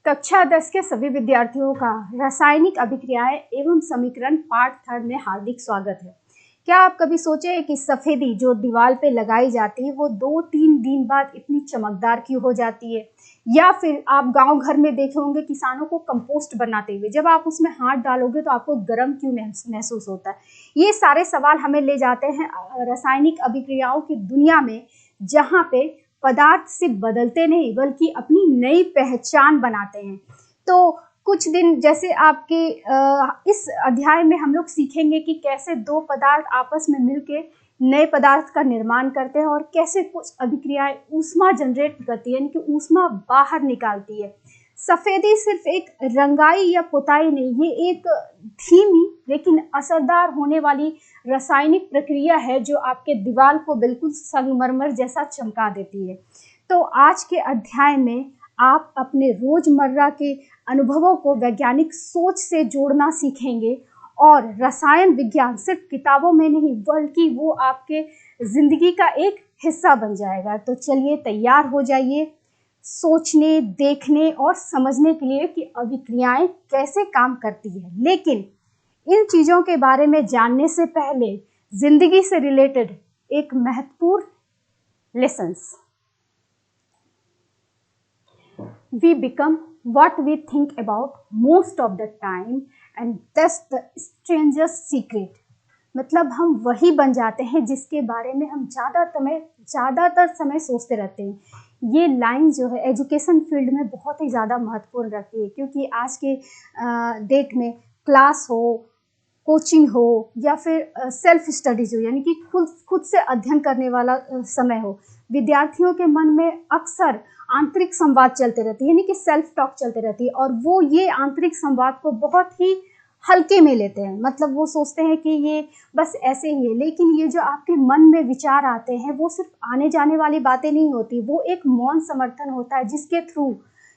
कक्षा 10 के सभी विद्यार्थियों का रासायनिक अभिक्रियाएं एवं समीकरण पार्ट 3 में हार्दिक स्वागत है। क्या आप कभी सोचे हैं कि सफेदी जो दीवार पे लगाई जाती है वो 2-3 दिन बाद इतनी चमकदार क्यों हो जाती है? या फिर आप गांव घर में देखे होंगे किसानों को कंपोस्ट बनाते हुए, जब आप उसमें हाथ डालोगे तो आपको गर्म क्यों महसूस होता है? ये सारे सवाल हमें ले जाते हैं रासायनिक अभिक्रियाओं की दुनिया में, जहाँ पे पदार्थ सिर्फ बदलते नहीं बल्कि अपनी नई पहचान बनाते हैं। तो कुछ दिन जैसे आपके इस अध्याय में हम लोग सीखेंगे कि कैसे दो पदार्थ आपस में मिलके नए पदार्थ का निर्माण करते हैं और कैसे कुछ अभिक्रियाएं ऊष्मा जनरेट करती है, यानी कि ऊष्मा बाहर निकालती है। सफेदी सिर्फ एक रंगाई या पुताई नहीं, ये एक धीमी लेकिन असरदार होने वाली रासायनिक प्रक्रिया है जो आपके दीवार को बिल्कुल संगमरमर जैसा चमका देती है। तो आज के अध्याय में आप अपने रोजमर्रा के अनुभवों को वैज्ञानिक सोच से जोड़ना सीखेंगे और रसायन विज्ञान सिर्फ किताबों में नहीं बल्कि वो आपके जिंदगी का एक हिस्सा बन जाएगा। तो चलिए तैयार हो जाइए सोचने, देखने और समझने के लिए कि अभिक्रियाएं कैसे काम करती है। लेकिन इन चीज़ों के बारे में जानने से पहले जिंदगी से रिलेटेड एक महत्वपूर्ण lessons. We become what we think about most of the time and that's the strangest secret। मतलब हम वही बन जाते हैं जिसके बारे में हम ज़्यादातर समय सोचते रहते हैं। ये लाइन जो है एजुकेशन फील्ड में बहुत ही ज़्यादा महत्वपूर्ण रखती है, क्योंकि आज के डेट में क्लास हो, कोचिंग हो या फिर सेल्फ स्टडीज हो, यानी कि खुद से अध्ययन करने वाला समय हो, विद्यार्थियों के मन में अक्सर आंतरिक संवाद चलते रहती है, यानी कि सेल्फ टॉक चलते रहती है और वो ये आंतरिक संवाद को बहुत ही हल्के में लेते हैं। मतलब वो सोचते हैं कि ये बस ऐसे ही है, लेकिन ये जो आपके मन में विचार आते हैं वो सिर्फ आने जाने वाली बातें नहीं होती, वो एक मौन समर्थन होता है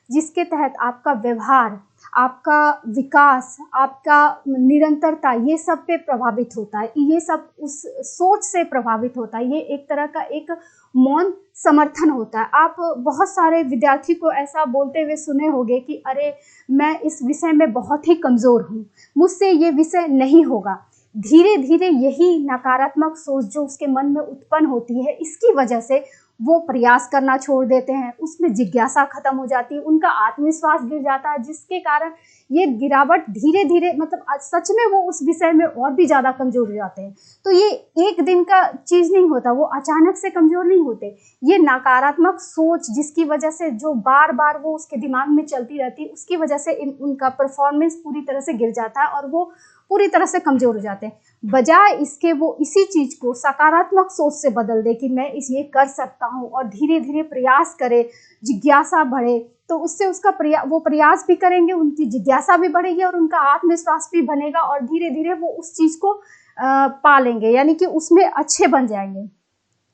जिसके तहत आपका व्यवहार, आपका विकास, आपका निरंतरता, ये सब पे प्रभावित होता है। ये सब उस सोच से प्रभावित होता है। ये एक तरह का एक मौन समर्थन होता है। आप बहुत सारे विद्यार्थी को ऐसा बोलते हुए सुने होंगे कि अरे मैं इस विषय में बहुत ही कमज़ोर हूँ, मुझसे ये विषय नहीं होगा। धीरे धीरे यही नकारात्मक सोच जो उसके मन में उत्पन्न होती है, इसकी वजह से वो प्रयास करना छोड़ देते हैं, उसमें जिज्ञासा खत्म हो जाती है, उनका आत्मविश्वास गिर जाता है, जिसके कारण ये गिरावट धीरे धीरे मतलब सच में वो उस विषय में और भी ज़्यादा कमज़ोर हो जाते हैं। तो ये एक दिन का चीज़ नहीं होता, वो अचानक से कमज़ोर नहीं होते। ये नकारात्मक सोच जिसकी वजह से जो बार बार वो उसके दिमाग में चलती रहती है, उसकी वजह से उनका परफॉर्मेंस पूरी तरह से गिर जाता है और वो पूरी तरह से कमज़ोर हो जाते हैं। बजाय इसके वो इसी चीज़ को सकारात्मक सोच से बदल दे कि मैं ये कर सकता हूँ और धीरे धीरे प्रयास करे, जिज्ञासा बढ़े, तो उससे उसका वो प्रयास भी करेंगे, उनकी जिज्ञासा भी बढ़ेगी और उनका आत्मविश्वास भी बनेगा और धीरे धीरे वो उस चीज़ को पा लेंगे, यानी कि उसमें अच्छे बन जाएंगे।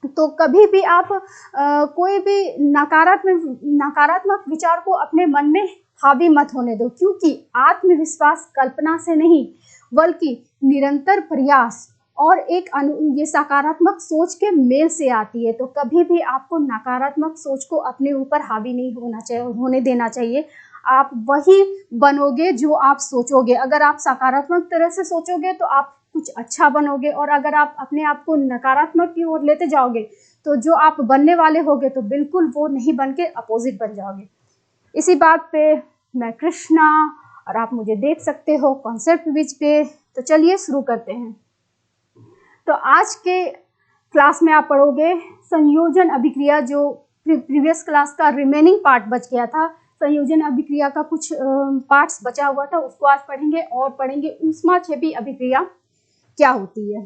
तो कभी भी आप कोई भी नकारात्मक विचार को अपने मन में हावी मत होने दो, क्योंकि आत्मविश्वास कल्पना से नहीं बल्कि निरंतर प्रयास और ये सकारात्मक सोच के मेल से आती है। तो कभी भी आपको नकारात्मक सोच को अपने ऊपर हावी नहीं होने देना चाहिए। आप वही बनोगे जो आप सोचोगे। अगर आप सकारात्मक तरह से सोचोगे तो आप कुछ अच्छा बनोगे, और अगर आप अपने आप को नकारात्मक की ओर लेते जाओगे तो जो आप बनने वाले होगे तो बिल्कुल वो नहीं बन के अपोजिट बन जाओगे। इसी बात पे मैं कृष्णा और आप मुझे देख सकते हो कॉन्सेप्ट विज पे। तो चलिए शुरू करते हैं। तो आज के क्लास में आप पढ़ोगे संयोजन अभिक्रिया, जो प्रीवियस क्लास का रिमेनिंग पार्ट बच गया था। संयोजन अभिक्रिया का कुछ पार्ट्स बचा हुआ था, उसको आज पढ़ेंगे और पढ़ेंगे ऊष्माक्षेपी अभिक्रिया क्या होती है।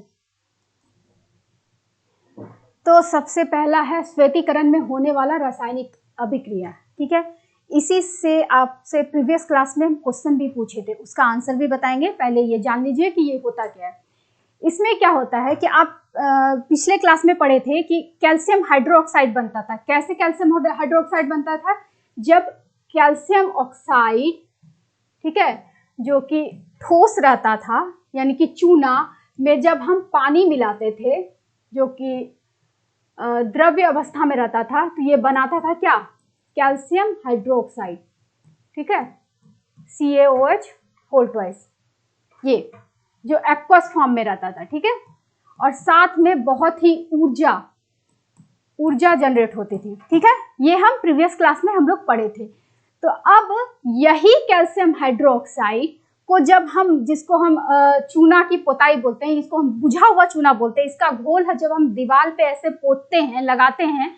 तो सबसे पहला है श्वेतीकरण में होने वाला रासायनिक अभिक्रिया। ठीक है, इसी से आपसे प्रीवियस क्लास में क्वेश्चन भी पूछे थे, उसका आंसर भी बताएंगे। पहले ये जान लीजिए कि ये होता क्या है। इसमें क्या होता है कि आप पिछले क्लास में पढ़े थे कि कैल्शियम हाइड्रोक्साइड बनता था। कैसे कैल्शियम हाइड्रोक्साइड बनता था? जब कैल्शियम ऑक्साइड, ठीक है, जो कि ठोस रहता था, यानी कि चूना में जब हम पानी मिलाते थे जो कि द्रव्य अवस्था में रहता था, तो ये बनाता था क्या? Calcium hydroxide. ठीक है, CaOH होल ट्वाइस, ये जो एक्वस फॉर्म में रहता था, ठीक है, और साथ में बहुत ही ऊर्जा जनरेट होती थी, ठीक है, ये हम प्रीवियस क्लास में हम लोग पढ़े थे। तो अब यही कैल्शियम हाइड्रोक्साइड को जब हम, जिसको हम चूना की पोताई बोलते हैं, इसको हम बुझा हुआ चूना बोलते हैं, इसका घोल है जब हम दीवार पे ऐसे पोतते हैं, लगाते हैं,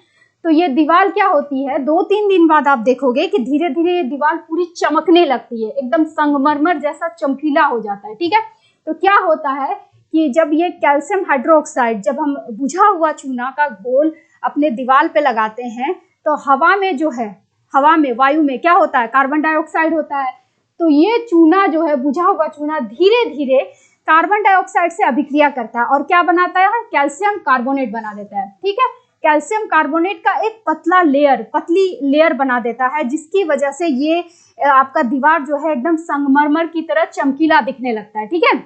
तो ये दीवार क्या होती है, 2-3 दिन बाद आप देखोगे कि धीरे धीरे ये दीवार पूरी चमकने लगती है, एकदम संगमरमर जैसा चमकीला हो जाता है, ठीक है। तो क्या होता है कि जब ये कैल्शियम हाइड्रोक्साइड, जब हम बुझा हुआ चूना का घोल अपने दीवार पे लगाते हैं, तो हवा में जो है, हवा में, वायु में क्या होता है, कार्बन डाइऑक्साइड होता है। तो ये चूना जो है, बुझा हुआ चूना, धीरे धीरे कार्बन डाइऑक्साइड से अभिक्रिया करता है और क्या बनाता है, कैल्शियम कार्बोनेट बना देता है, ठीक है। कैल्शियम कार्बोनेट का एक पतली लेयर बना देता है, जिसकी वजह से ये आपका दीवार जो है एकदम संगमरमर की तरह चमकीला दिखने लगता है, ठीक है।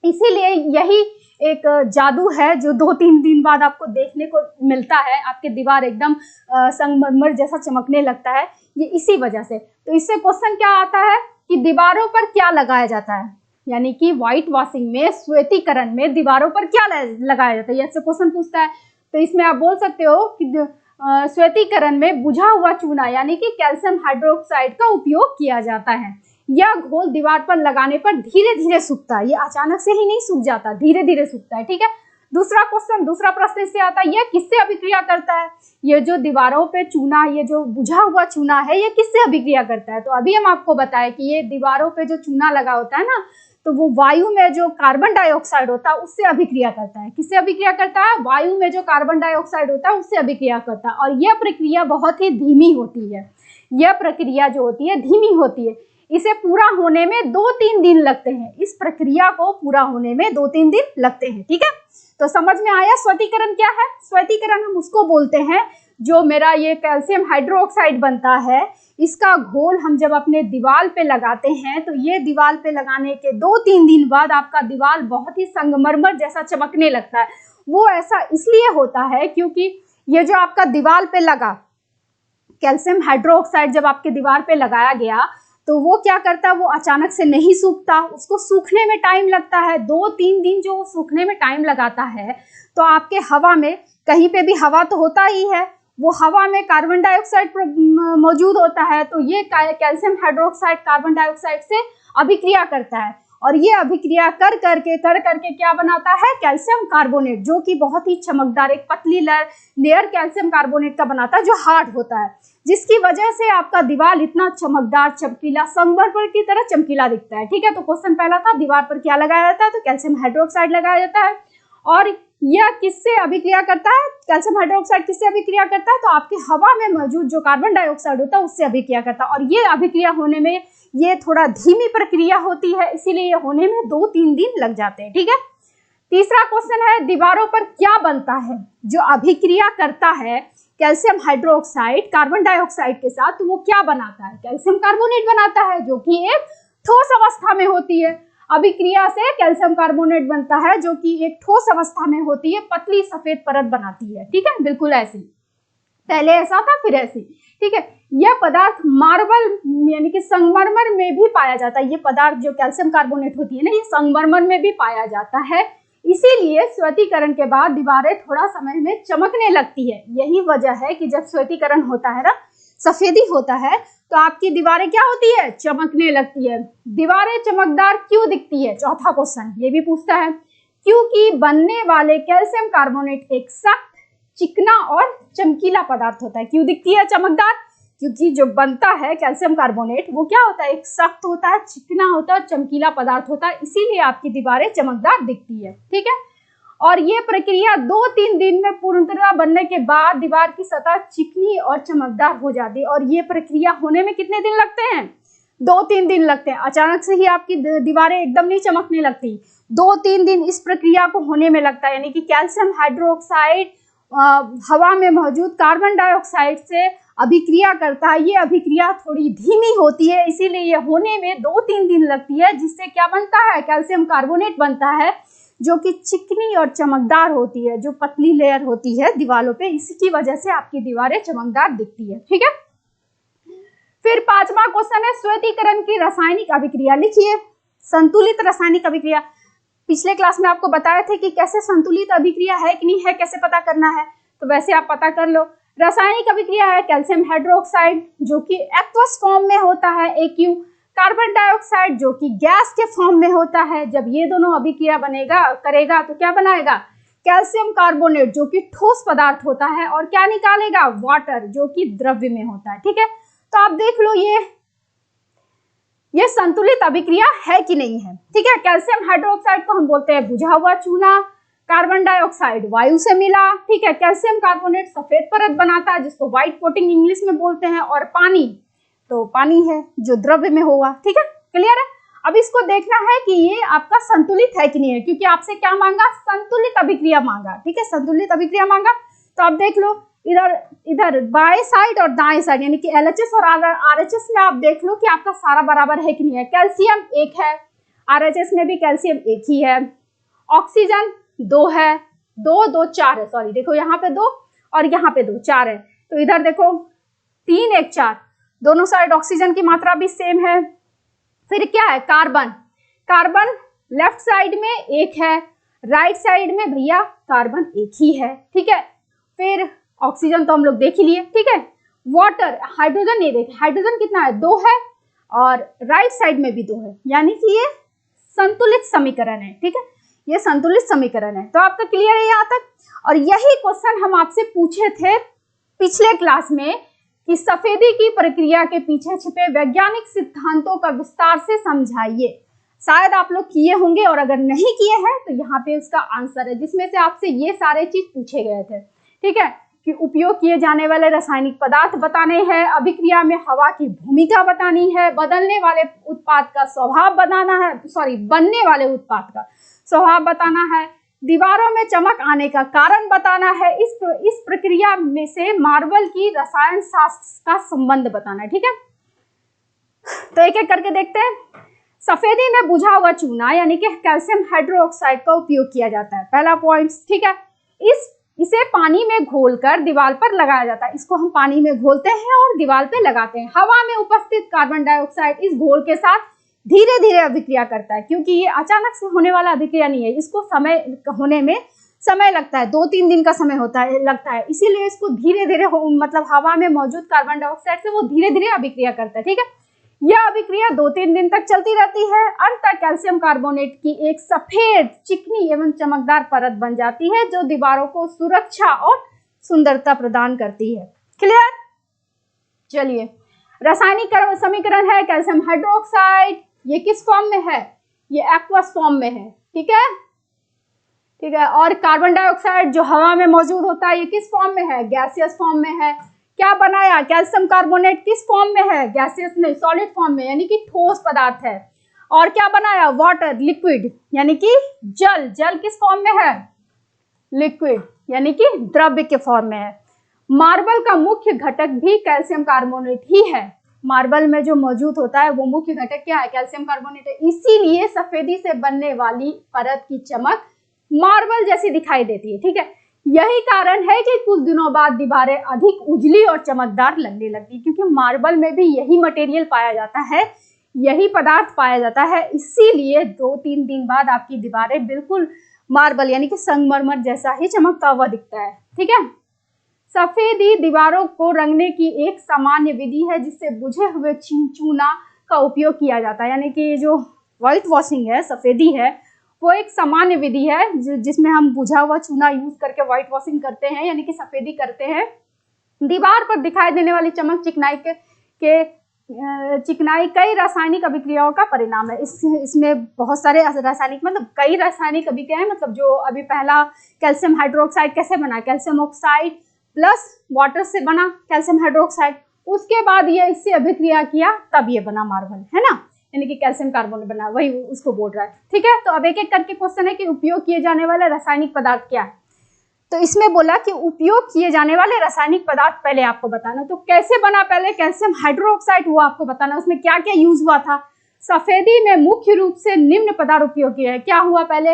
इसीलिए यही एक जादू है जो 2-3 दिन बाद आपको देखने को मिलता है, आपके दीवार एकदम संगमरमर जैसा चमकने लगता है, ये इसी वजह से। तो इससे क्वेश्चन क्या आता है कि दीवारों पर क्या लगाया जाता है, यानी कि व्हाइट वॉशिंग में, श्वेतीकरण में दीवारों पर क्या लगाया जाता है, ऐसे क्वेश्चन पूछता है। तो इसमें आप बोल सकते हो कि श्वेतीकरण में बुझा हुआ चूना यानी कि कैल्शियम हाइड्रोक्साइड का उपयोग किया जाता है। यह घोल दीवार पर लगाने पर धीरे धीरे सूखता है, ये अचानक से ही नहीं सूख जाता, धीरे धीरे सूखता है, ठीक है। दूसरा प्रश्न इससे आता है, यह किससे अभिक्रिया करता है, ये जो दीवारों पे चूना, ये जो बुझा हुआ चूना है, ये किससे अभिक्रिया करता है। तो अभी हम आपको बताएं कि ये दीवारों पे जो चूना लगा होता है ना, तो वो वायु में जो कार्बन डाइऑक्साइड होता है उससे अभिक्रिया करता है। किससे अभिक्रिया करता है, वायु में जो कार्बन डाइऑक्साइड होता है उससे अभिक्रिया करता है, और यह प्रक्रिया बहुत ही धीमी होती है। यह प्रक्रिया जो होती है धीमी होती है, इसे पूरा होने में 2-3 दिन लगते हैं, इस प्रक्रिया को पूरा होने में 2-3 दिन लगते हैं, ठीक है। तो समझ में आया श्वेतीकरण क्या है। श्वेतीकरण हम उसको बोलते हैं जो मेरा ये कैल्शियम हाइड्रोक्साइड बनता है, इसका घोल हम जब अपने दीवार पे लगाते हैं, तो ये दीवार पे लगाने के 2-3 दिन बाद आपका दीवार बहुत ही संगमरमर जैसा चमकने लगता है। वो ऐसा इसलिए होता है क्योंकि ये जो आपका दीवार पे लगा कैल्शियम हाइड्रोक्साइड, जब आपके दीवार पे लगाया गया, तो वो क्या करता है, वो अचानक से नहीं सूखता, उसको सूखने में टाइम लगता है, 2-3 दिन जो सूखने में टाइम लगाता है। तो आपके हवा में, कहीं पे भी हवा तो होता ही है, वो हवा में कार्बन डाइऑक्साइड मौजूद होता है, तो ये कैल्शियम हाइड्रोक्साइड कार्बन डाइऑक्साइड से अभिक्रिया करता है, और ये अभिक्रिया कर करके क्या बनाता है, कैल्शियम कार्बोनेट, जो कि बहुत ही चमकदार एक पतली लेयर कैल्शियम कार्बोनेट का बनाता है, जो हार्ड होता है, जिसकी वजह से आपका दीवार इतना चमकदार, चमकीला, संगमरमर की तरह चमकीला दिखता है, ठीक है। तो क्वेश्चन पहला था, दीवार पर क्या लगाया जाता है, तो कैल्शियम हाइड्रोक्साइड लगाया जाता है। और यह किससे अभिक्रिया करता है, कैल्शियम हाइड्रोक्साइड किससे अभिक्रिया करता है, तो आपकी हवा में मौजूद जो कार्बन डाइऑक्साइड होता है उससे अभिक्रिया करता है, और ये अभिक्रिया होने में ये थोड़ा धीमी प्रक्रिया होती है, इसीलिए ये होने में 2-3 दिन लग जाते हैं, ठीक है। तीसरा क्वेश्चन है, दीवारों पर क्या बनता है जो अभिक्रिया करता है कैल्शियम हाइड्रोक्साइड कार्बन डाइऑक्साइड के साथ, तो वो क्या बनाता है, कैल्शियम कार्बोनेट बनाता है, जो कि एक ठोस अवस्था में होती है। अभिक्रिया से कैल्शियम कार्बोनेट बनता है जो कि एक ठोस अवस्था में होती है, पतली सफेद परत बनाती है, ठीक है, बिल्कुल ऐसी, पहले ऐसा था फिर ऐसी, ठीक है। यह पदार्थ मार्बल यानी कि संगमरमर में भी पाया जाता है, ये पदार्थ जो कैल्शियम कार्बोनेट होती है ना, ये संगमरमर में भी पाया जाता है, इसीलिए श्वेतीकरण के बाद दीवारें थोड़ा समय में चमकने लगती है। यही वजह है कि जब श्वेतीकरण होता है ना, सफेदी होता है, तो आपकी दीवारें क्या होती है, चमकने लगती है। दीवारें चमकदार क्यों दिखती है, चौथा क्वेश्चन ये भी पूछता है, क्योंकि बनने वाले कैल्शियम कार्बोनेट एक सख्त, चिकना और चमकीला पदार्थ होता है। क्यों दिखती है चमकदार, क्योंकि जो बनता है कैल्शियम कार्बोनेट वो क्या होता है, एक सख्त होता है, चिकना होता है, चमकीला पदार्थ होता है, इसीलिए आपकी दीवारें चमकदार दिखती है, ठीक है। और ये प्रक्रिया 2-3 दिन में पूर्णतः बनने के बाद दीवार की सतह चिकनी और चमकदार हो जाती है, और ये प्रक्रिया होने में कितने दिन लगते हैं, 2-3 दिन लगते हैं। अचानक से ही आपकी दीवारें एकदम नहीं चमकने लगती, 2-3 दिन इस प्रक्रिया को होने में लगता है, यानी कि कैल्शियम हाइड्रोक्साइड हवा में मौजूद कार्बन डाइऑक्साइड से अभिक्रिया करता है। ये अभिक्रिया थोड़ी धीमी होती है, इसीलिए ये होने में 2-3 दिन लगती है, जिससे क्या बनता है, कैल्शियम कार्बोनेट बनता है, जो कि चिकनी और चमकदार होती है, जो पतली लेयर होती है दीवारों पे, इसकी वजह से आपकी दीवारें चमकदार दिखती है, ठीक है। फिर 5वां क्वेश्चन है श्वेतीकरण की रासायनिक अभिक्रिया लिखिए। संतुलित रासायनिक अभिक्रिया, पिछले क्लास में आपको बताए थे कि कैसे संतुलित अभिक्रिया है कि नहीं है, कैसे पता करना है, तो वैसे आप पता कर लो। रासायनिक अभिक्रिया है कैल्शियम हाइड्रोक्साइड जो कि एक्वस फॉर्म में होता है AQ, कार्बन डाइऑक्साइड जो कि गैस के फॉर्म में होता है। जब ये दोनों अभिक्रिया करेगा तो क्या बनाएगा, कैल्शियम कार्बोनेट जो कि ठोस पदार्थ होता है, और क्या निकालेगा, वाटर जो कि द्रव्य में होता है। ठीक है, तो आप देख लो ये संतुलित अभिक्रिया है कि नहीं है। ठीक है, कैल्शियम हाइड्रोक्साइड को हम बोलते हैं बुझा हुआ चूना, कार्बन डाइऑक्साइड वायु से मिला। ठीक है, कैल्शियम कार्बोनेट सफेद परत बनाता है जिसको व्हाइट कोटिंग इंग्लिश में बोलते हैं, और पानी तो पानी है जो द्रव्य में होगा। ठीक है, क्लियर है। अब इसको देखना है कि ये आपका संतुलित है कि नहीं है, क्योंकि आपसे क्या मांगा, संतुलित अभिक्रिया मांगा। ठीक है, संतुलित अभिक्रिया मांगा, तो आप देख लो इधर बाएं साइड और दाएं साइड यानी कि LHS और RHS में आप देख लो कि आपका सारा बराबर है कि नहीं है। कैल्शियम 1 है, RHS में भी कैल्शियम 1 ही है, ऑक्सीजन 2 है, 2 2 4 है, सॉरी देखो यहाँ पे 2 और यहाँ पे 2 4 है, तो इधर देखो 3 1 4, दोनों साइड ऑक्सीजन की मात्रा भी सेम है। फिर क्या है, कार्बन लेफ्ट साइड में 1 है, राइट साइड में भैया कार्बन 1 ही है। ठीक है, फिर ऑक्सीजन तो हम लोग देख ही लिए। ठीक है, वाटर, हाइड्रोजन नहीं देखे, हाइड्रोजन कितना है, 2 है, और राइट साइड में भी 2 है, यानी कि ये संतुलित समीकरण है। ठीक है, ये संतुलित समीकरण है। तो आपका क्लियर है यहाँ तक। और यही क्वेश्चन हम आपसे पूछे थे पिछले क्लास में कि सफेदी की प्रक्रिया के पीछे छिपे वैज्ञानिक सिद्धांतों का विस्तार से समझाइए। शायद आप लोग किए होंगे, और अगर नहीं किए हैं तो यहाँ पे उसका आंसर है, जिसमें से आपसे ये सारे चीज पूछे गए थे। ठीक है, कि उपयोग किए जाने वाले रासायनिक पदार्थ बताने हैं, अभिक्रिया में हवा की भूमिका बतानी है, बदलने वाले उत्पाद का स्वभाव बताना है, बनने वाले उत्पाद का स्वभाव बताना है, दीवारों में चमक आने का कारण बताना है, इस प्रक्रिया में से मार्बल की रसायन शास्त्र का संबंध बताना है। ठीक है, तो एक एक करके देखते हैं। सफेदी में बुझा हुआ चूना यानी कि कैल्शियम हाइड्रोक्साइड का उपयोग किया जाता है, पहला पॉइंट। ठीक है, इसे पानी में घोलकर दीवार पर लगाया जाता है। इसको हम पानी में घोलते हैं और दीवार पे लगाते हैं। हवा में उपस्थित कार्बन डाइऑक्साइड इस घोल के साथ धीरे धीरे अभिक्रिया करता है, क्योंकि ये अचानक से होने वाला अभिक्रिया नहीं है, इसको समय होने में समय लगता है, 2-3 दिन का समय लगता है, इसीलिए इसको धीरे धीरे मतलब हवा में मौजूद कार्बन डाइऑक्साइड से वो धीरे धीरे अभिक्रिया करता है। ठीक है, यह अभिक्रिया 2-3 दिन तक चलती रहती है। अंततः कैल्शियम कार्बोनेट की एक सफेद, चिकनी एवं चमकदार परत बन जाती है जो दीवारों को सुरक्षा और सुंदरता प्रदान करती है। क्लियर? चलिए, रासायनिक समीकरण है कैल्शियम हाइड्रोक्साइड, ये किस फॉर्म में है, ये एक्वस फॉर्म में है। ठीक है, ठीक है, और कार्बन डाइऑक्साइड जो हवा में मौजूद होता है, ये किस फॉर्म में है, गैसियस फॉर्म में है। क्या बनाया, कैल्शियम कार्बोनेट किस फॉर्म में है, गैसियस नहीं, सॉलिड फॉर्म में, यानी कि ठोस पदार्थ है। और क्या बनाया, वाटर, लिक्विड, यानी कि जल किस फॉर्म में है, लिक्विड, यानी कि द्रव्य के फॉर्म में है। मार्बल का मुख्य घटक भी कैल्शियम कार्बोनेट ही है। मार्बल में जो मौजूद होता है वो मुख्य घटक क्या है, कैल्शियम कार्बोनेट है। इसीलिए सफेदी से बनने वाली परत की चमक मार्बल जैसी दिखाई देती है। ठीक है, यही कारण है कि कुछ दिनों बाद दीवारें अधिक उजली और चमकदार लगने लगती, क्योंकि मार्बल में भी यही मटेरियल पाया जाता है, यही पदार्थ पाया जाता है। इसीलिए 2-3 दिन बाद आपकी दीवारें बिल्कुल मार्बल यानी कि संगमरमर जैसा ही चमकता हुआ दिखता है। ठीक है, सफेदी दीवारों को रंगने की एक सामान्य विधि है जिससे बुझे हुए चूना का उपयोग किया जाता है। यानी कि जो व्हाइट वॉशिंग है, सफेदी है, वो एक सामान्य विधि है जिसमें हम बुझा हुआ चूना यूज करके व्हाइट वॉशिंग करते हैं, यानी कि सफेदी करते हैं। दीवार पर दिखाई देने वाली चमक चिकनाई कई रासायनिक अभिक्रियाओं का परिणाम है। इसमें बहुत सारे रासायनिक, मतलब कई रासायनिक अभिक्रियाएं, मतलब जो अभी पहला कैल्शियम हाइड्रोक्साइड कैसे बना, कैल्शियम ऑक्साइड प्लस वाटर से बना कैल्शियम हाइड्रोक्साइड, उसके बाद ये इससे अभिक्रिया किया तब ये बना मार्बल, है ना, यानी कि कैल्शियम कार्बोनेट बना, वही उसको बोल रहा है। ठीक है, तो अब एक एक करके क्वेश्चन है कि उपयोग किए जाने वाले रासायनिक पदार्थ क्या है। तो इसमें बोला कि उपयोग किए जाने वाले रासायनिक पदार्थ पहले आपको बताना। तो कैसे बना, पहले कैल्शियम हाइड्रोक्साइड हुआ आपको बताना, उसमें क्या क्या यूज हुआ था। सफेदी में मुख्य रूप से निम्न पदार्थ उपयोग किए हैं। क्या हुआ, पहले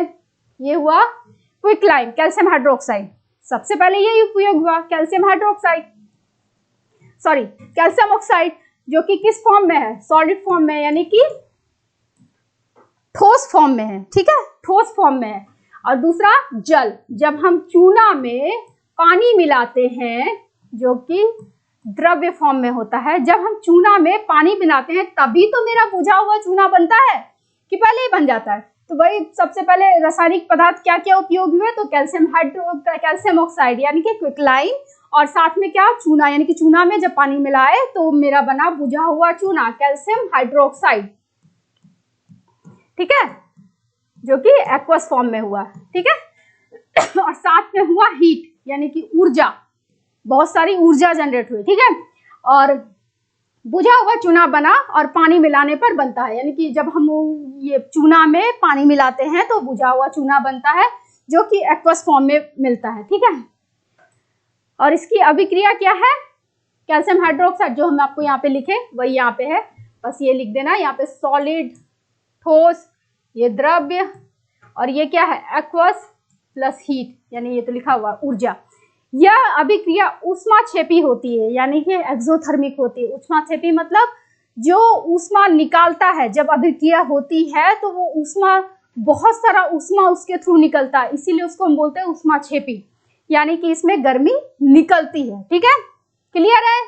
ये हुआ क्विकलाइम, कैल्शियम हाइड्रोक्साइड, सबसे पहले यही उपयोग हुआ, कैल्शियम ऑक्साइड जो कि किस फॉर्म में है, सॉलिड फॉर्म में, यानी कि ठोस फॉर्म में है, ठीक है, ठोस फॉर्म में है। और दूसरा जल, जब हम चूना में पानी मिलाते हैं जो कि द्रव्य फॉर्म में होता है, जब हम चूना में पानी मिलाते हैं तभी तो मेरा बुझा हुआ चूना बनता है कि पहले ही बन जाता है। तो भाई सबसे पहले रासायनिक पदार्थ क्या क्या उपयोग हुए, तो कैल्शियम ऑक्साइड यानी कि क्विकलाइन, और साथ में क्या, चूना, यानी कि चूना में जब पानी मिलाए तो मेरा बना बुझा हुआ चूना कैल्शियम हाइड्रोक्साइड, ठीक है, जो कि एक्वस फॉर्म में हुआ, ठीक है। और साथ में हुआ हीट, यानी कि ऊर्जा, बहुत सारी ऊर्जा जनरेट हुई, ठीक है। और बुझा हुआ चूना बना और पानी मिलाने पर बनता है, यानी कि जब हम ये चूना में पानी मिलाते हैं तो बुझा हुआ चूना बनता है जो कि एक्वस फॉर्म में मिलता है, ठीक है। और इसकी अभिक्रिया क्या है, कैल्शियम हाइड्रोक्साइड, जो हम आपको यहाँ पे लिखे वही यहाँ पे है, बस ये लिख देना यहाँ पे, सॉलिड, ठोस, ये द्रव्य, और ये क्या है, एक्वस प्लस हीट, यानी ये तो लिखा हुआ ऊर्जा। यह अभिक्रिया ऊष्माक्षेपी होती है, यानी कि एक्सोथर्मिक होती है। ऊष्माक्षेपी मतलब जो ऊष्मा निकालता है, जब अभिक्रिया होती है तो वो ऊष्मा, बहुत सारा ऊष्मा उसके थ्रू निकलता है, इसीलिए उसको हम बोलते हैं ऊष्माक्षेपी, यानी कि इसमें गर्मी निकलती है, ठीक है। क्लियर है,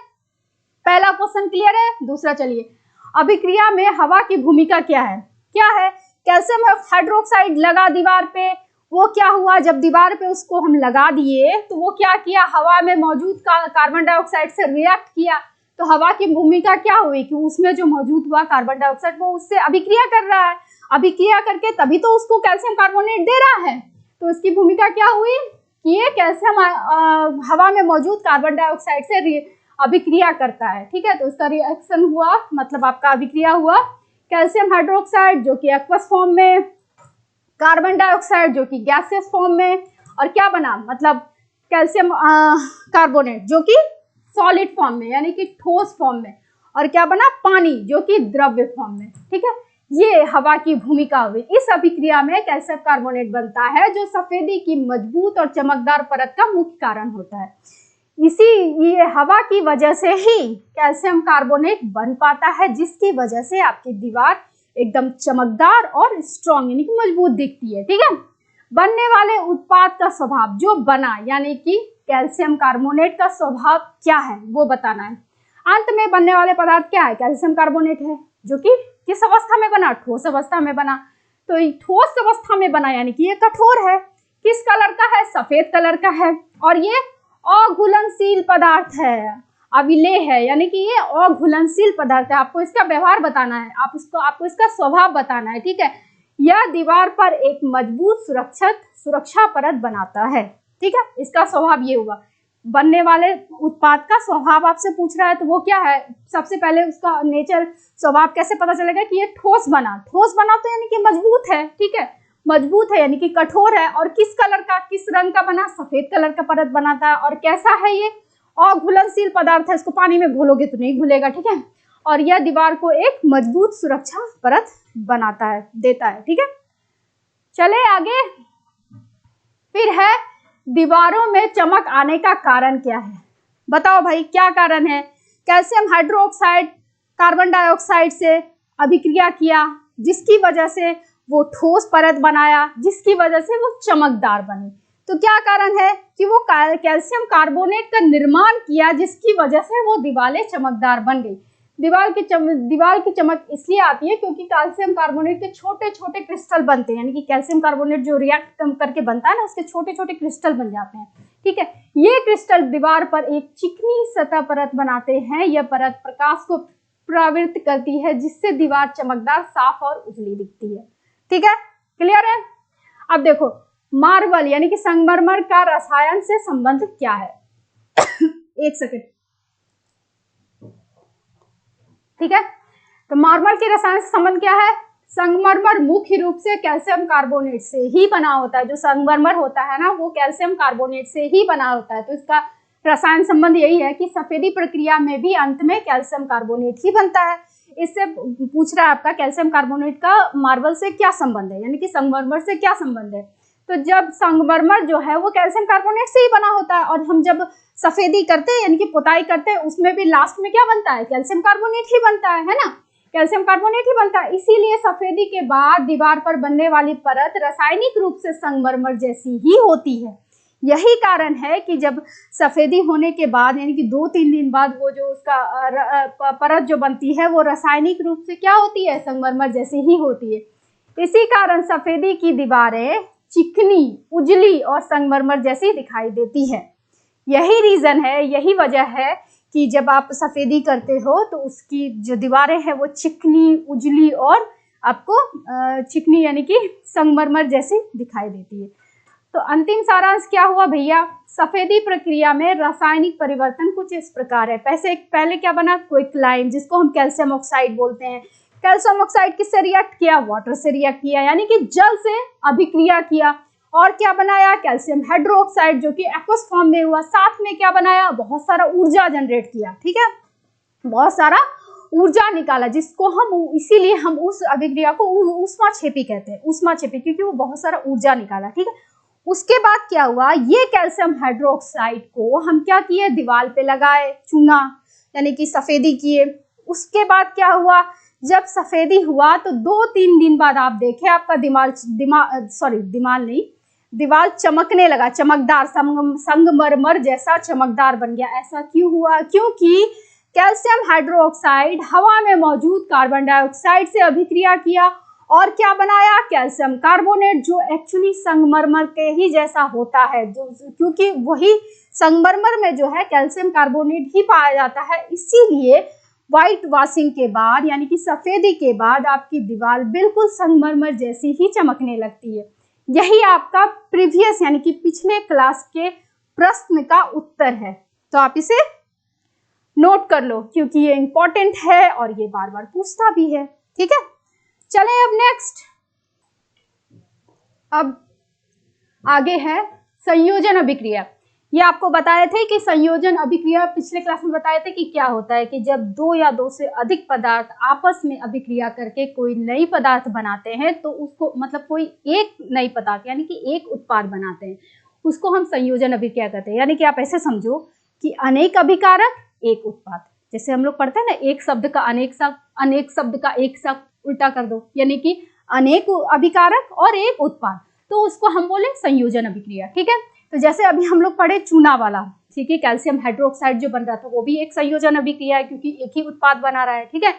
पहला क्वेश्चन क्लियर है। दूसरा चलिए, अभिक्रिया में हवा की भूमिका क्या है, क्या है, कैल्शियम हाइड्रोक्साइड लगा दीवार पे, वो क्या हुआ, जब दीवार पे उसको हम लगा दिए तो वो क्या किया, हवा में मौजूद कार्बन डाइऑक्साइड से रिएक्ट किया, तो हवा की भूमिका क्या हुई कि उसमें जो मौजूद हुआ कार्बन डाइऑक्साइड वो उससे अभिक्रिया कर रहा है, अभिक्रिया करके तभी तो उसको कैल्शियम कार्बोनेट दे रहा है, तो इसकी भूमिका क्या हुई कि ये कैल्शियम हवा में मौजूद कार्बन डाइऑक्साइड से अभिक्रिया करता है, ठीक है। तो इसका रिएक्शन हुआ, मतलब आपका अभिक्रिया हुआ, कैल्शियम हाइड्रोक्साइड जो कि एक्वस फॉर्म में, कार्बन डाइऑक्साइड जो कि गैसियस फॉर्म में, और क्या बना, मतलब कैल्शियम कार्बोनेट जो कि सॉलिड फॉर्म में, यानी कि ठोस फॉर्म में, और क्या बना, पानी जो कि द्रव्य फॉर्म में, ठीक है। ये हवा की भूमिका हुई। इस अभिक्रिया में कैल्शियम कार्बोनेट बनता है जो सफेदी की मजबूत और चमकदार परत का मुख्य कारण होता है। इसी ये हवा की वजह से ही कैल्शियम कार्बोनेट बन पाता है, जिसकी वजह से आपकी दीवार एकदम चमकदार और स्ट्रॉन्ग, यानी कि मजबूत दिखती है, ठीक है। बनने वाले उत्पाद का स्वभाव, जो बना, यानी कि कैल्शियम कार्बोनेट का स्वभाव क्या है वो बताना है। अंत में बनने वाले पदार्थ क्या है, कैल्शियम कार्बोनेट है, जो कि किस अवस्था में बना, ठोस अवस्था में बना। तो ये ठोस अवस्था में बना, यानी कि ये कठोर है, किस कलर का है, सफेद कलर का है, और ये अघुलनशील पदार्थ है, अविलेय है, यानी कि ये अघुलनशील पदार्थ है। आपको इसका व्यवहार बताना है, आपको इसका स्वभाव बताना है, ठीक है। यह दीवार पर एक मजबूत सुरक्षा परत बनाता है, ठीक है। इसका स्वभाव ये हुआ। बनने वाले उत्पाद का स्वभाव आपसे पूछ रहा है तो वो क्या है, सबसे पहले उसका नेचर, स्वभाव कैसे पता चलेगा कि ये ठोस बना तो यानी कि मजबूत है, ठीक है, मजबूत है यानी कि कठोर है, और किस कलर का, किस रंग का बना, सफेद कलर का परत बनाता है, और कैसा है ये, अघुलनशील पदार्थ है, इसको पानी में घोलोगे तो नहीं घुलेगा, ठीक है। और यह दीवार को एक मजबूत सुरक्षा परत बनाता है, देता है, ठीक है। चले आगे, फिर है दीवारों में चमक आने का कारण क्या है, बताओ भाई क्या कारण है। कैल्शियम हाइड्रोक्साइड कार्बन डाइऑक्साइड से अभिक्रिया किया, जिसकी वजह से वो ठोस परत बनाया, जिसकी वजह से वो चमकदार बनी। तो क्या कारण है कि वो कैल्शियम कार्बोनेट का निर्माण किया, जिसकी वजह से वो दीवारें चमकदार बन गई। दीवार की चमक इसलिए आती है क्योंकि कैल्शियम कार्बोनेट के छोटे छोटे क्रिस्टल बनते हैं, यानी कि कैल्शियम कार्बोनेट जो रिएक्ट करके बनता है ना, उसके छोटे छोटे क्रिस्टल बन जाते हैं, ठीक है। ये क्रिस्टल दीवार पर एक चिकनी सतह परत बनाते हैं। यह परत प्रकाश को प्रवृत्त करती है, जिससे दीवार चमकदार, साफ और उजली दिखती है, ठीक है। क्लियर है। अब देखो, मार्बल यानी कि संगमरमर का रसायन से संबंध क्या है। एक सेकंड, ठीक है। तो मार्बल के रसायन से संबंध क्या है, संगमरमर मुख्य रूप से कैल्शियम कार्बोनेट से ही बना होता है। जो संगमरमर होता है ना, वो कैल्शियम कार्बोनेट से ही बना होता है। तो इसका रसायन संबंध यही है कि सफेदी प्रक्रिया में भी अंत में कैल्शियम कार्बोनेट ही बनता है। इससे पूछ रहा है आपका कैल्शियम कार्बोनेट का मार्बल से क्या संबंध है, यानी कि संगमरमर से क्या संबंध है। तो जब संगमरमर जो है वो कैल्शियम कार्बोनेट से ही बना होता है, और हम जब सफेदी करते हैं यानी कि पुताई करते हैं, उसमें भी लास्ट में क्या बनता है, कैल्शियम कार्बोनेट ही बनता है ना, कैल्शियम कार्बोनेट ही बनता है। इसीलिए सफेदी के बाद दीवार पर बनने वाली परत रासायनिक रूप से संगमरमर जैसी ही होती है। यही कारण है कि जब सफेदी होने के बाद यानी कि 2-3 दिन बाद वो जो उसका परत जो बनती है वो रासायनिक रूप से क्या होती है, संगमरमर जैसी ही होती है। इसी कारण सफेदी की दीवारें चिकनी, उजली और संगमरमर जैसी दिखाई देती है। यही रीजन है, यही वजह है कि जब आप सफेदी करते हो तो उसकी जो दीवारें हैं वो चिकनी, उजली और आपको चिकनी यानी कि संगमरमर जैसी दिखाई देती है। तो अंतिम सारांश क्या हुआ भैया, सफेदी प्रक्रिया में रासायनिक परिवर्तन कुछ इस प्रकार है। पहले क्या बना, क्विकलाइन, जिसको हम कैल्शियम ऑक्साइड बोलते हैं। कैल्शियम ऑक्साइड किससे रिएक्ट किया, वाटर से रिएक्ट किया, यानी कि जल से अभिक्रिया किया, और क्या बनाया, कैल्शियम हाइड्रोक्साइड, जो कि एक्वस फॉर्म में हुआ। साथ में क्या बनाया, बहुत सारा ऊर्जा जनरेट किया, ठीक है, बहुत सारा ऊर्जा निकाला, जिसको हम इसीलिए हम उस अभिक्रिया को ऊष्माक्षेपी कहते हैं, ऊष्माक्षेपी, क्योंकि वो बहुत सारा ऊर्जा निकाला, ठीक है। उसके बाद क्या हुआ, ये कैल्शियम हाइड्रोक्साइड को हम क्या किए, दीवार पे लगाए, चूना यानी कि सफेदी किए। उसके बाद क्या हुआ, जब सफेदी हुआ तो 2-3 दिन बाद आप देखें आपका दीवार चमकने लगा, चमकदार, संगमरमर जैसा चमकदार बन गया। ऐसा क्यों हुआ, क्योंकि कैल्शियम हाइड्रोक्साइड हवा में मौजूद कार्बन डाइऑक्साइड से अभिक्रिया किया और क्या बनाया, कैल्शियम कार्बोनेट, जो एक्चुअली संगमरमर के ही जैसा होता है, क्योंकि वही संगमरमर में जो है कैल्शियम कार्बोनेट ही पाया जाता है। इसीलिए व्हाइट वॉशिंग के बाद यानी कि सफेदी के बाद आपकी दीवार बिल्कुल संगमरमर जैसी ही चमकने लगती है। यही आपका प्रीवियस यानी कि पिछले क्लास के प्रश्न का उत्तर है, तो आप इसे नोट कर लो क्योंकि ये इंपॉर्टेंट है और ये बार बार पूछता भी है, ठीक है। चलें अब नेक्स्ट, अब आगे है संयोजन अभिक्रिया। ये आपको बताए थे कि संयोजन अभिक्रिया पिछले क्लास में बताए थे कि क्या होता है कि जब 2 या 2 से अधिक पदार्थ आपस में अभिक्रिया करके कोई नई पदार्थ बनाते हैं तो उसको मतलब कोई एक नई पदार्थ यानी कि एक उत्पाद बनाते हैं, उसको हम संयोजन अभिक्रिया कहते हैं। यानी कि आप ऐसे समझो कि अनेक अभिकारक एक उत्पाद, जैसे हम लोग पढ़ते हैं ना, एक शब्द का अनेक शब्द, अनेक शब्द का एक शब्द, उल्टा कर दो, यानी कि अनेक अभिकारक और एक उत्पाद, तो उसको हम बोले संयोजन अभिक्रिया, ठीक है। तो जैसे अभी हम लोग पढ़े चूना वाला, ठीक है, कैल्शियम हाइड्रोक्साइड जो बन रहा था वो भी एक संयोजन अभिक्रिया है क्योंकि एक ही उत्पाद बना रहा है, ठीक है।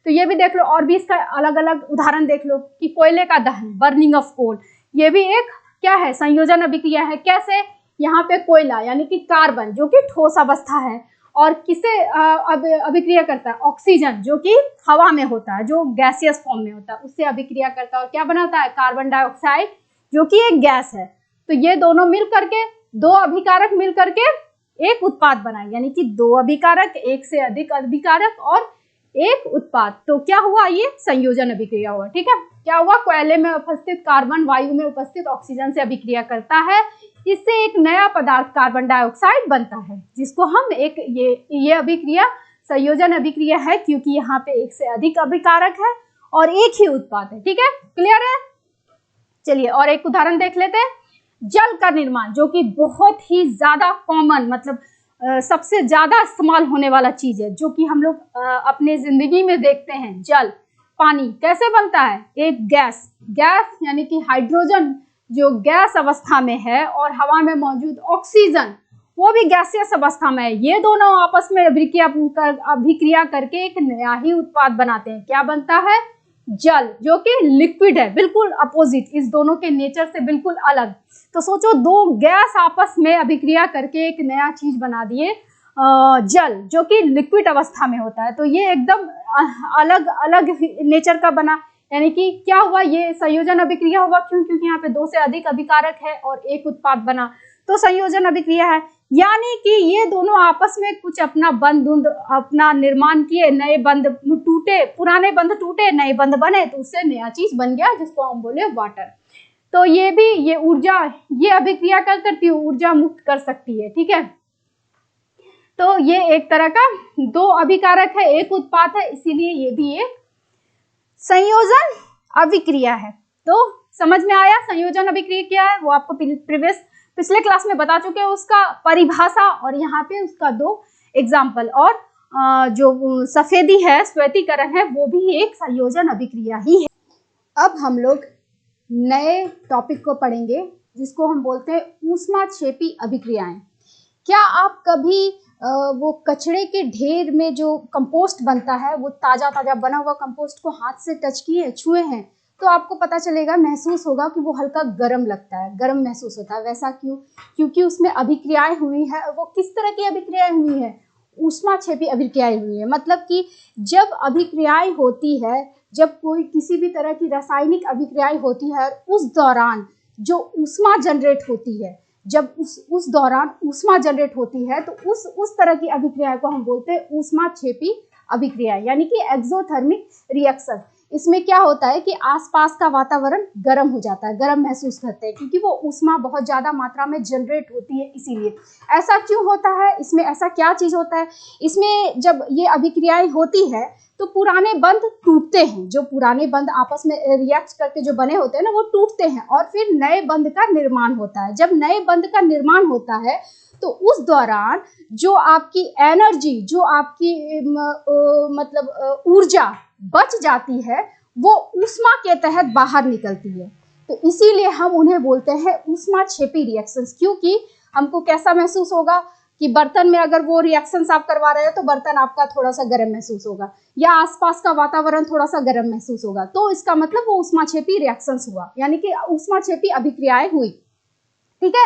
तो ये भी देख लो, और भी इसका अलग अलग उदाहरण देख लो कि कोयले का दहन, बर्निंग ऑफ कोल, ये भी एक क्या है, संयोजन अभिक्रिया है। कैसे, यहाँ पे कोयला यानी कि कार्बन जो कि ठोस अवस्था है और किसे अभिक्रिया करता है, ऑक्सीजन जो कि हवा में होता है, जो गैसियस फॉर्म में होता है, उससे अभिक्रिया करता है और क्या बनाता है, कार्बन डाइऑक्साइड जो कि एक गैस है। तो ये दोनों मिल करके, 2 अभिकारक मिल करके एक उत्पाद बनाए, यानी कि 2 अभिकारक, एक से अधिक अभिकारक और एक उत्पाद, तो क्या हुआ, ये संयोजन अभिक्रिया हुआ, ठीक है। क्या हुआ, कोयले में उपस्थित कार्बन वायु में उपस्थित ऑक्सीजन से अभिक्रिया करता है, इससे एक नया पदार्थ कार्बन डाइऑक्साइड बनता है, जिसको हम एक ये अभिक्रिया संयोजन अभिक्रिया है क्योंकि यहाँ पे एक से अधिक अभिकारक है और एक ही उत्पाद है, ठीक है, क्लियर है। चलिए और एक उदाहरण देख लेते हैं, जल का निर्माण, जो कि बहुत ही ज्यादा कॉमन, मतलब सबसे ज्यादा इस्तेमाल होने वाला चीज है, जो कि हम लोग अपने जिंदगी में देखते हैं। जल, पानी कैसे बनता है, एक गैस यानी कि हाइड्रोजन जो गैस अवस्था में है और हवा में मौजूद ऑक्सीजन वो भी गैसियस अवस्था में है, ये दोनों आपस में अभिक्रिया करके एक नया ही उत्पाद बनाते हैं। क्या बनता है, जल, जो कि लिक्विड है, बिल्कुल अपोजिट, इस दोनों के नेचर से बिल्कुल अलग। तो सोचो 2 गैस आपस में अभिक्रिया करके एक नया चीज बना दिए, जल जो कि लिक्विड अवस्था में होता है, तो ये एकदम अलग अलग नेचर का बना, यानी कि क्या हुआ, ये संयोजन अभिक्रिया हुआ, क्यों, क्योंकि यहाँ पे 2 से अधिक अभिकारक है और एक उत्पाद बना, तो संयोजन अभिक्रिया है। यानी कि ये दोनों आपस में कुछ अपना बंध अपना निर्माण किए, नए बंध टूटे, पुराने बंध टूटे, नए बंध बने, तो उससे नया चीज बन गया जिसको हम बोले वाटर। तो ये भी, ये ऊर्जा, ये अभिक्रिया क्या करती है, ऊर्जा मुक्त कर सकती है, ठीक है। तो ये एक तरह का 2 अभिकारक है, एक उत्पाद है, इसीलिए ये भी एक संयोजन अभिक्रिया है। तो समझ में आया संयोजन अभिक्रिया क्या है? वो आपको पिछले क्लास में बता चुके हैं उसका परिभाषा, और यहाँ पे उसका 2 एग्जाम्पल। और जो सफेदी है, श्वेतीकरण है, वो भी एक संयोजन अभिक्रिया ही है। अब हम लोग नए टॉपिक को पढ़ेंगे जिसको हम बोलते हैं ऊष्माक्षेपी अभिक्रियाएं। क्या आप कभी वो कचरे के ढेर में जो कंपोस्ट बनता है, वो ताज़ा ताज़ा बना हुआ कंपोस्ट को हाथ से टच किए, छुए हैं, तो आपको पता चलेगा, महसूस होगा कि वो हल्का गर्म लगता है, गर्म महसूस होता है। वैसा क्यों? क्योंकि उसमें अभिक्रियाएं हुई है। वो किस तरह की अभिक्रियाएं हुई है? ऊष्माक्षेपी अभिक्रियाएं हुई है। मतलब कि जब अभिक्रियाएं होती है, जब कोई किसी भी तरह की रासायनिक अभिक्रियाएं होती है, उस दौरान जो ऊष्मा जनरेट होती है, जब उस दौरान ऊष्मा जनरेट होती है, तो उस तरह की अभिक्रिया को हम बोलते हैं ऊष्माक्षेपी अभिक्रिया, यानी कि एक्सोथर्मिक रिएक्शन। इसमें क्या होता है कि आसपास का वातावरण गर्म हो जाता है, गर्म महसूस करते हैं, क्योंकि वो ऊष्मा बहुत ज़्यादा मात्रा में जनरेट होती है। इसीलिए ऐसा क्यों होता है? इसमें ऐसा क्या चीज़ होता है? इसमें जब ये अभिक्रियाएं होती है तो पुराने बंध टूटते हैं। जो पुराने बंध आपस में रिएक्ट करके जो बने होते हैं ना, वो टूटते हैं और फिर नए बंध का निर्माण होता है। जब नए बंध का निर्माण होता है तो उस दौरान जो आपकी एनर्जी, जो आपकी मतलब ऊर्जा बच जाती है, वो ऊष्मा के तहत बाहर निकलती है। तो इसीलिए हम उन्हें बोलते हैं ऊष्माक्षेपी रिएक्शंस। क्योंकि हमको कैसा महसूस होगा कि बर्तन में अगर वो रिएक्शंस आप करवा रहे हो तो बर्तन आपका थोड़ा सा गर्म महसूस होगा, या आसपास का वातावरण थोड़ा सा गर्म महसूस होगा, तो इसका मतलब वो ऊष्माक्षेपी रिएक्शंस हुआ, यानी कि ऊष्माक्षेपी अभिक्रियाएं हुई। ठीक है,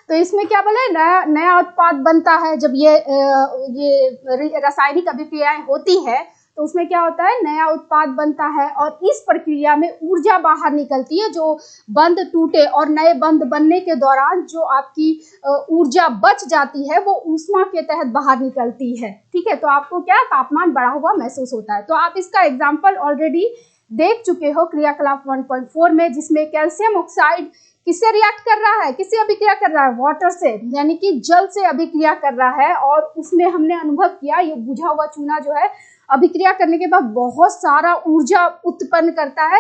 तो इसमें क्या बोले, नया उत्पाद बनता है। जब ये रासायनिक अभिक्रियाएं होती है तो उसमें क्या होता है, नया उत्पाद बनता है, और इस प्रक्रिया में ऊर्जा बाहर निकलती है। जो बंध टूटे और नए बंध बनने के दौरान जो आपकी ऊर्जा बच जाती है, वो ऊष्मा के तहत बाहर निकलती है। ठीक है, तो आपको क्या, तापमान बढ़ा हुआ महसूस होता है। तो आप इसका एग्जाम्पल ऑलरेडी देख चुके हो क्रियाकलाप 1.4 में, जिसमें कैल्शियम ऑक्साइड किससे रिएक्ट कर रहा है, किससे अभिक्रिया कर रहा है? वाटर से, यानी कि जल से अभिक्रिया कर रहा है। और उसमें हमने अनुभव किया, ये बुझा हुआ चूना जो है, अभिक्रिया करने के बाद बहुत सारा ऊर्जा उत्पन्न करता है,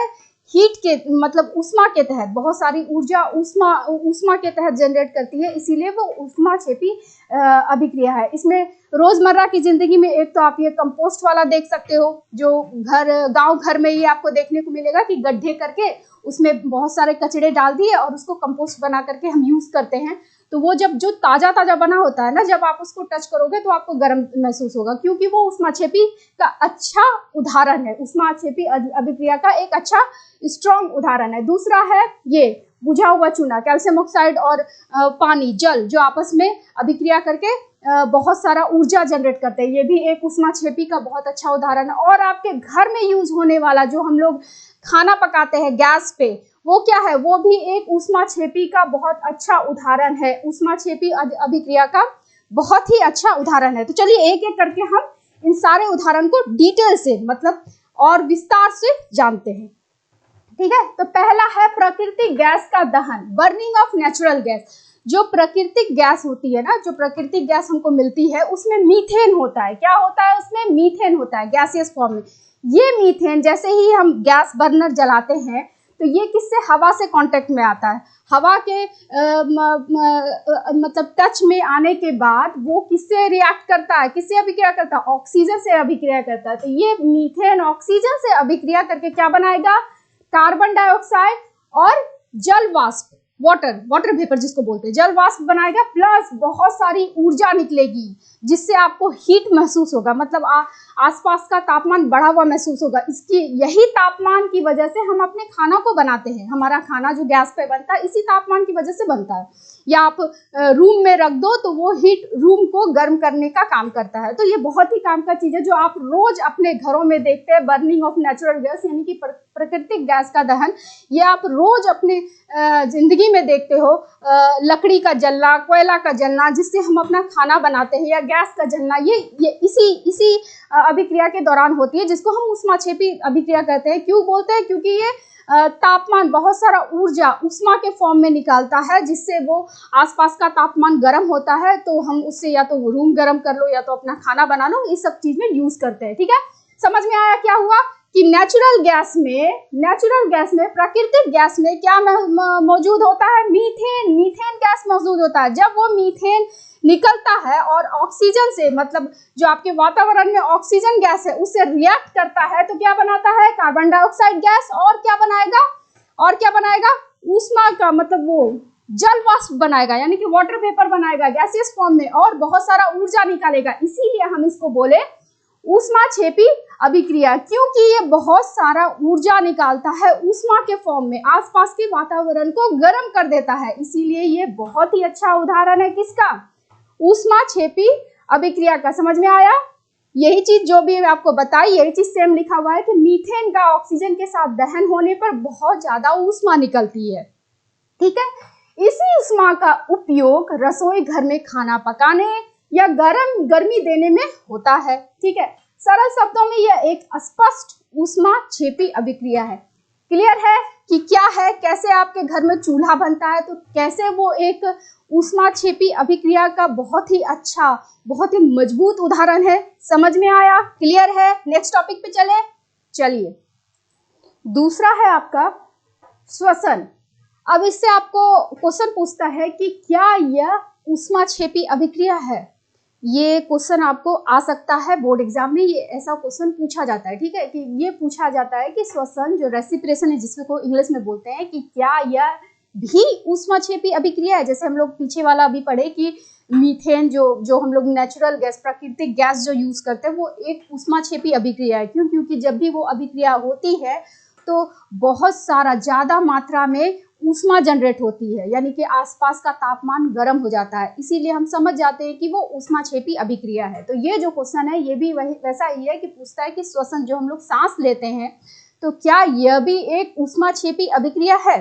हीट के मतलब ऊष्मा के तहत बहुत सारी ऊर्जा ऊष्मा के तहत जनरेट करती है। इसीलिए वो ऊष्माक्षेपी अभिक्रिया है। इसमें रोजमर्रा की जिंदगी में एक तो आप ये कंपोस्ट वाला देख सकते हो, जो गांव घर में ये आपको देखने को मिलेगा कि गड्ढे करके उसमें बहुत सारे कचड़े डाल दिए और उसको कंपोस्ट बना करके हम यूज करते हैं। तो वो जब जो ताजा ताजा बना होता है ना, जब आप उसको टच करोगे तो आपको गर्म महसूस होगा, क्योंकि वो ऊष्माक्षेपी का अच्छा उदाहरण है। ऊष्माक्षेपी अभिक्रिया का एक अच्छा स्ट्रॉन्ग उदाहरण है। दूसरा है ये बुझा हुआ चूना, कैल्शियम ऑक्साइड और पानी, जल, जो आपस में अभिक्रिया करके बहुत सारा ऊर्जा जनरेट करते हैं। ये भी एक ऊष्माक्षेपी का बहुत अच्छा उदाहरण है। और आपके घर में यूज होने वाला जो हम लोग खाना पकाते हैं गैस पे, वो क्या है, वो भी एक ऊष्माक्षेपी का बहुत अच्छा उदाहरण है। ऊष्माक्षेपी अभिक्रिया का बहुत ही अच्छा उदाहरण है। तो चलिए एक एक करके हम इन सारे उदाहरण को डिटेल से, मतलब और विस्तार से जानते हैं। ठीक है, तो पहला है प्राकृतिक गैस का दहन, बर्निंग ऑफ नेचुरल गैस। जो प्राकृतिक गैस होती है ना, जो प्राकृतिक गैस हमको मिलती है, उसमें मीथेन होता है। क्या होता है उसमें? मीथेन होता है गैसियस फॉर्म में। ये मीथेन जैसे ही हम गैस बर्नर जलाते हैं तो ये किससे, हवा से कांटेक्ट में आता है। हवा के मतलब टच में आने के बाद वो किससे रिएक्ट करता है, किससे अभिक्रिया करता है? ऑक्सीजन से अभिक्रिया करता है। तो ये मीथेन ऑक्सीजन से अभिक्रिया करके क्या बनाएगा? कार्बन डाइऑक्साइड और जल वाष्प, वाटर वेपर जिसको बोलते हैं, जल वाष्प बनाएगा, प्लस बहुत सारी ऊर्जा निकलेगी जिससे आपको हीट महसूस होगा, मतलब आसपास का तापमान बढ़ा हुआ महसूस होगा। इसकी यही तापमान की वजह से हम अपने खाना को बनाते हैं। हमारा खाना जो गैस पे बनता है इसी तापमान की वजह से बनता है। या आप रूम में रख दो तो वो हीट रूम को गर्म करने का काम करता है। तो ये बहुत ही काम का चीज़ है जो आप रोज अपने घरों में देखते हैं। बर्निंग ऑफ नेचुरल गैस यानी कि प्राकृतिक गैस का दहन, ये आप रोज अपने जिंदगी में देखते हो। लकड़ी का जलना, कोयला का जलना, जिससे हम अपना खाना बनाते हैं, या गैस का जलना, ये इसी अभिक्रिया के दौरान होती है, जिसको हम ऊष्माक्षेपी अभिक्रिया कहते हैं। क्यों बोलते हैं? क्योंकि ये तापमान, बहुत सारा ऊर्जा ऊष्मा के फॉर्म में निकालता है, जिससे वो आसपास का तापमान गर्म होता है। तो हम उससे या तो रूम गर्म कर लो या तो अपना खाना बना लो, इस सब चीज में यूज करते हैं। ठीक है, समझ में आया क्या हुआ? कि नेचुरल गैस में प्राकृतिक गैस में क्या मौजूद होता है? मीथेन गैस मौजूद होता है। जब वो मीथेन निकलता है और ऑक्सीजन से, मतलब जो आपके वातावरण में ऑक्सीजन गैस है उससे रिएक्ट करता है तो क्या बनाता है? Carbon dioxide gas. और क्या बनाएगा? ऊष्मा का मतलब वो जल वाष्प बनाएगा, यानी कि वाटर वेपर बनाएगा गैसियस फॉर्म में और बहुत सारा ऊर्जा निकालेगा। इसीलिए हम इसको बोले ऊष्माक्षेपी अभिक्रिया, क्योंकि ये बहुत सारा ऊर्जा निकालता है ऊष्मा के फॉर्म में, आसपास के वातावरण को गर्म कर देता है। इसीलिए ये बहुत ही अच्छा उदाहरण है किसका? ऊष्माक्षेपी अभिक्रिया का। समझ में आया? यही चीज जो भी आपको बताई, यही चीज सेम लिखा हुआ है कि मीथेन का ऑक्सीजन के साथ दहन होने पर बहुत ज्यादा ऊष्मा निकलती है। ठीक है, इसी ऊष्मा का उपयोग रसोई घर में खाना पकाने या गर्मी देने में होता है। ठीक है, सरल शब्दों में यह एक स्पष्ट ऊष्माक्षेपी अभिक्रिया है। क्लियर है कि क्या है, कैसे आपके घर में चूल्हा बनता है तो कैसे वो एक ऊष्माक्षेपी अभिक्रिया का बहुत ही अच्छा, बहुत ही मजबूत उदाहरण है। समझ में आया? क्लियर है? नेक्स्ट टॉपिक पे चलिए। दूसरा है आपका श्वसन। अब इससे आपको क्वेश्चन पूछता है कि क्या यह ऊष्माक्षेपी अभिक्रिया है? ये क्वेश्चन आपको आ सकता है बोर्ड एग्जाम में, ये ऐसा क्वेश्चन पूछा जाता है। ठीक है, कि ये पूछा जाता है कि श्वसन जो रेस्पिरेशन है जिसको इंग्लिश में बोलते हैं, कि क्या यह भी ऊष्माक्षेपी अभिक्रिया है? जैसे हम लोग पीछे वाला अभी पढ़े कि मीथेन जो हम लोग नेचुरल गैस, प्राकृतिक गैस जो यूज करते हैं वो एक ऊष्माक्षेपी अभिक्रिया है। क्यों? क्योंकि जब भी वो अभिक्रिया होती है तो बहुत सारा ज्यादा मात्रा में ऊष्मा जनरेट होती है, यानी कि आसपास का तापमान गर्म हो जाता है। इसीलिए हम समझ जाते हैं कि वो ऊष्माक्षेपी अभिक्रिया है। तो ये जो क्वेश्चन है ये भी वही वैसा ही है कि पूछता है कि श्वसन जो हम लोग सांस लेते हैं तो क्या यह भी एक ऊष्माक्षेपी अभिक्रिया है?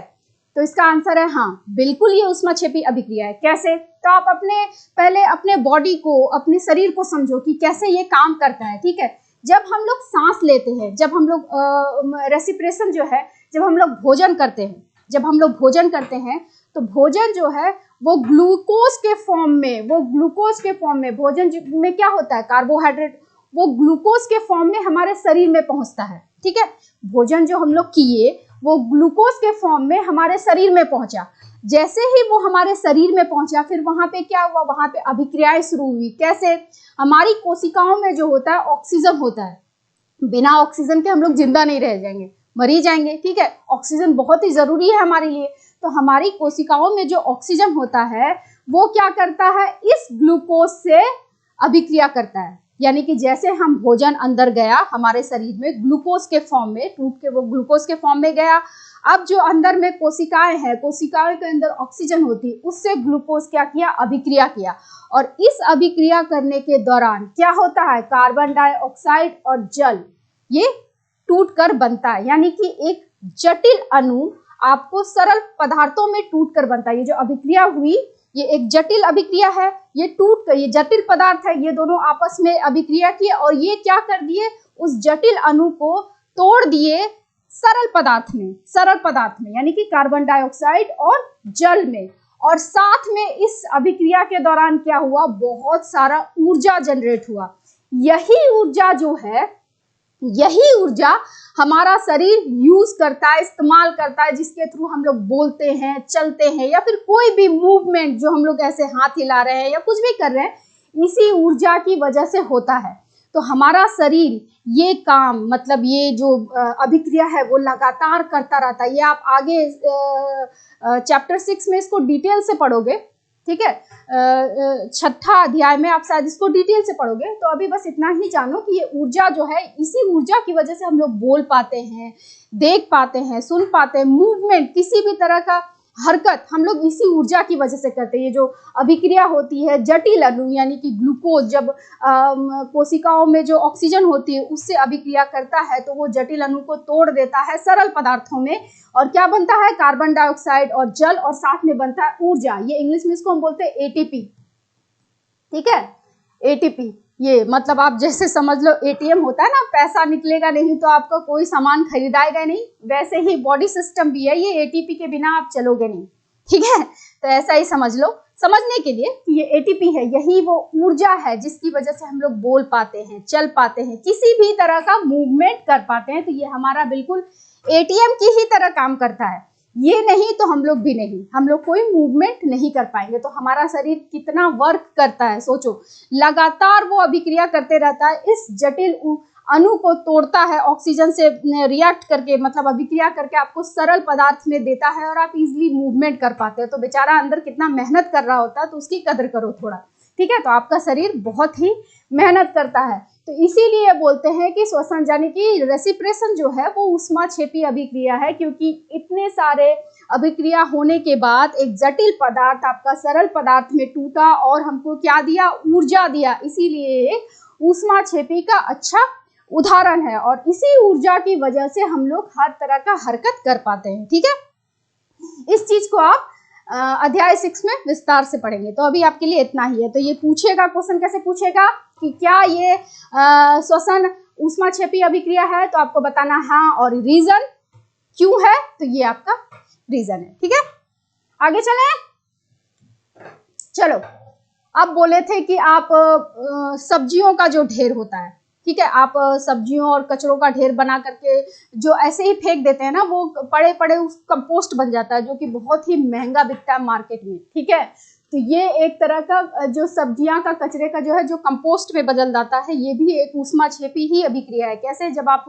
तो इसका आंसर है हाँ, बिल्कुल ये ऊष्माक्षेपी अभिक्रिया है। कैसे? तो आप पहले अपने बॉडी को, अपने शरीर को समझो कि कैसे ये काम करता है। ठीक है, जब हम लोग सांस लेते हैं, जब हम लोग रेस्पिरेशन जो है, जब हम लोग भोजन करते हैं तो भोजन जो है वो ग्लूकोज के फॉर्म में, भोजन में क्या होता है? कार्बोहाइड्रेट, वो ग्लूकोज के फॉर्म में हमारे शरीर में पहुंचता है। ठीक है, भोजन जो हम लोग किए वो ग्लूकोज के फॉर्म में हमारे शरीर में पहुंचा। जैसे ही वो हमारे शरीर में पहुंचा फिर वहां पे क्या हुआ? वहां पे अभिक्रियाएं शुरू हुई। कैसे? हमारी कोशिकाओं में जो होता है ऑक्सीजन होता है, बिना ऑक्सीजन के हम लोग जिंदा नहीं रह जाएंगे, मर ही जाएंगे। ठीक है, ऑक्सीजन बहुत ही जरूरी है हमारे लिए। तो हमारी कोशिकाओं में जो ऑक्सीजन होता है वो क्या करता है? इस ग्लूकोज से अभिक्रिया करता है। यानी कि जैसे हम भोजन अंदर गया हमारे शरीर में ग्लूकोज के फॉर्म में, टूट के वो ग्लूकोज के फॉर्म में गया। अब जो अंदर में कोशिकाएं हैं, कोशिकाएं के अंदर ऑक्सीजन होती, उससे ग्लूकोज क्या किया? अभिक्रिया किया। और इस अभिक्रिया करने के दौरान क्या होता है? कार्बन डाइऑक्साइड और जल ये टूट कर बनता है। यानी कि एक जटिल अणु आपको सरल पदार्थों में टूट कर बनता है। ये जो अभिक्रिया हुई ये एक जटिल अभिक्रिया है, ये टूट कर, ये जटिल पदार्थ है, ये दोनों आपस में अभिक्रिया किए और ये क्या कर दिए? उस जटिल अणु को तोड़ दिए सरल पदार्थ में, यानी कि कार्बन डाइऑक्साइड और जल में। और साथ में इस अभिक्रिया के दौरान क्या हुआ? बहुत सारा ऊर्जा जनरेट हुआ। यही ऊर्जा हमारा शरीर यूज करता है, इस्तेमाल करता है, जिसके थ्रू हम लोग बोलते हैं, चलते हैं, या फिर कोई भी मूवमेंट जो हम लोग ऐसे हाथ हिला रहे हैं या कुछ भी कर रहे हैं, इसी ऊर्जा की वजह से होता है। तो हमारा शरीर ये काम, मतलब ये जो अभिक्रिया है वो लगातार करता रहता है। ये आप आगे चैप्टर 6 में इसको डिटेल से पढ़ोगे। ठीक है, 6ठा अध्याय में आप शायद इसको डिटेल से पढ़ोगे। तो अभी बस इतना ही जानो कि ये ऊर्जा जो है, इसी ऊर्जा की वजह से हम लोग बोल पाते हैं, देख पाते हैं, सुन पाते हैं, मूवमेंट, किसी भी तरह का हरकत हम लोग इसी ऊर्जा की वजह से करते हैं। ये जो अभिक्रिया होती है जटिल अणु यानी कि ग्लूकोज जब कोशिकाओं में जो ऑक्सीजन होती है उससे अभिक्रिया करता है तो वो जटिल अणु को तोड़ देता है सरल पदार्थों में और क्या बनता है? कार्बन डाइऑक्साइड और जल, और साथ में बनता है ऊर्जा। ये इंग्लिश में इसको हम बोलते हैं एटीपी। ठीक है, एटीपी, ये मतलब आप जैसे समझ लो एटीएम होता है ना, पैसा निकलेगा नहीं तो आपका कोई सामान खरीदाएगा नहीं, वैसे ही बॉडी सिस्टम भी है, ये एटीपी के बिना आप चलोगे नहीं। ठीक है, तो ऐसा ही समझ लो समझने के लिए कि ये एटीपी है, यही वो ऊर्जा है जिसकी वजह से हम लोग बोल पाते हैं, चल पाते हैं, किसी भी तरह का मूवमेंट कर पाते हैं। तो ये हमारा बिल्कुल एटीएम की ही तरह काम करता है। ये नहीं तो हम लोग भी नहीं, हम लोग कोई मूवमेंट नहीं कर पाएंगे। तो हमारा शरीर कितना वर्क करता है सोचो, लगातार वो अभिक्रिया करते रहता है, इस जटिल अणु को तोड़ता है, ऑक्सीजन से रिएक्ट करके, मतलब अभिक्रिया करके आपको सरल पदार्थ में देता है और आप इजीली मूवमेंट कर पाते हो। तो बेचारा अंदर कितना मेहनत कर रहा होता है, तो उसकी कदर करो थोड़ा, ठीक है। तो आपका शरीर बहुत ही मेहनत करता है। तो इसीलिए बोलते हैं कि श्वसन यानी कि रेसिप्रेशन जो है वो ऊष्माक्षेपी अभिक्रिया है, क्योंकि इतने सारे अभिक्रिया होने के बाद एक जटिल पदार्थ आपका सरल पदार्थ में टूटा और हमको क्या दिया, ऊर्जा दिया। इसीलिए ऊष्माक्षेपी का अच्छा उदाहरण है और इसी ऊर्जा की वजह से हम लोग हर तरह का हरकत कर पाते हैं, ठीक है। इस चीज को आप अध्याय 6 में विस्तार से पढ़ेंगे। तो अभी आपके लिए इतना ही है। तो ये पूछेगा, क्वेश्चन कैसे पूछेगा कि क्या ये श्वसन ऊष्माक्षेपी अभिक्रिया है, तो आपको बताना हाँ, और रीजन क्यों है, तो ये आपका रीजन है, ठीक है। आगे चलें, चलो। अब बोले थे कि आप सब्जियों का जो ढेर होता है, ठीक है, आप सब्जियों और कचरों का ढेर बना करके जो ऐसे ही फेंक देते हैं ना, वो पड़े पड़े उस कंपोस्ट बन जाता है, जो कि बहुत ही महंगा बिकता है मार्केट में, ठीक है। तो ये एक तरह का जो सब्जियां का कचरे का जो है जो कंपोस्ट में बदल जाता है, ये भी एक ऊष्माक्षेपी ही अभिक्रिया है। कैसे, जब आप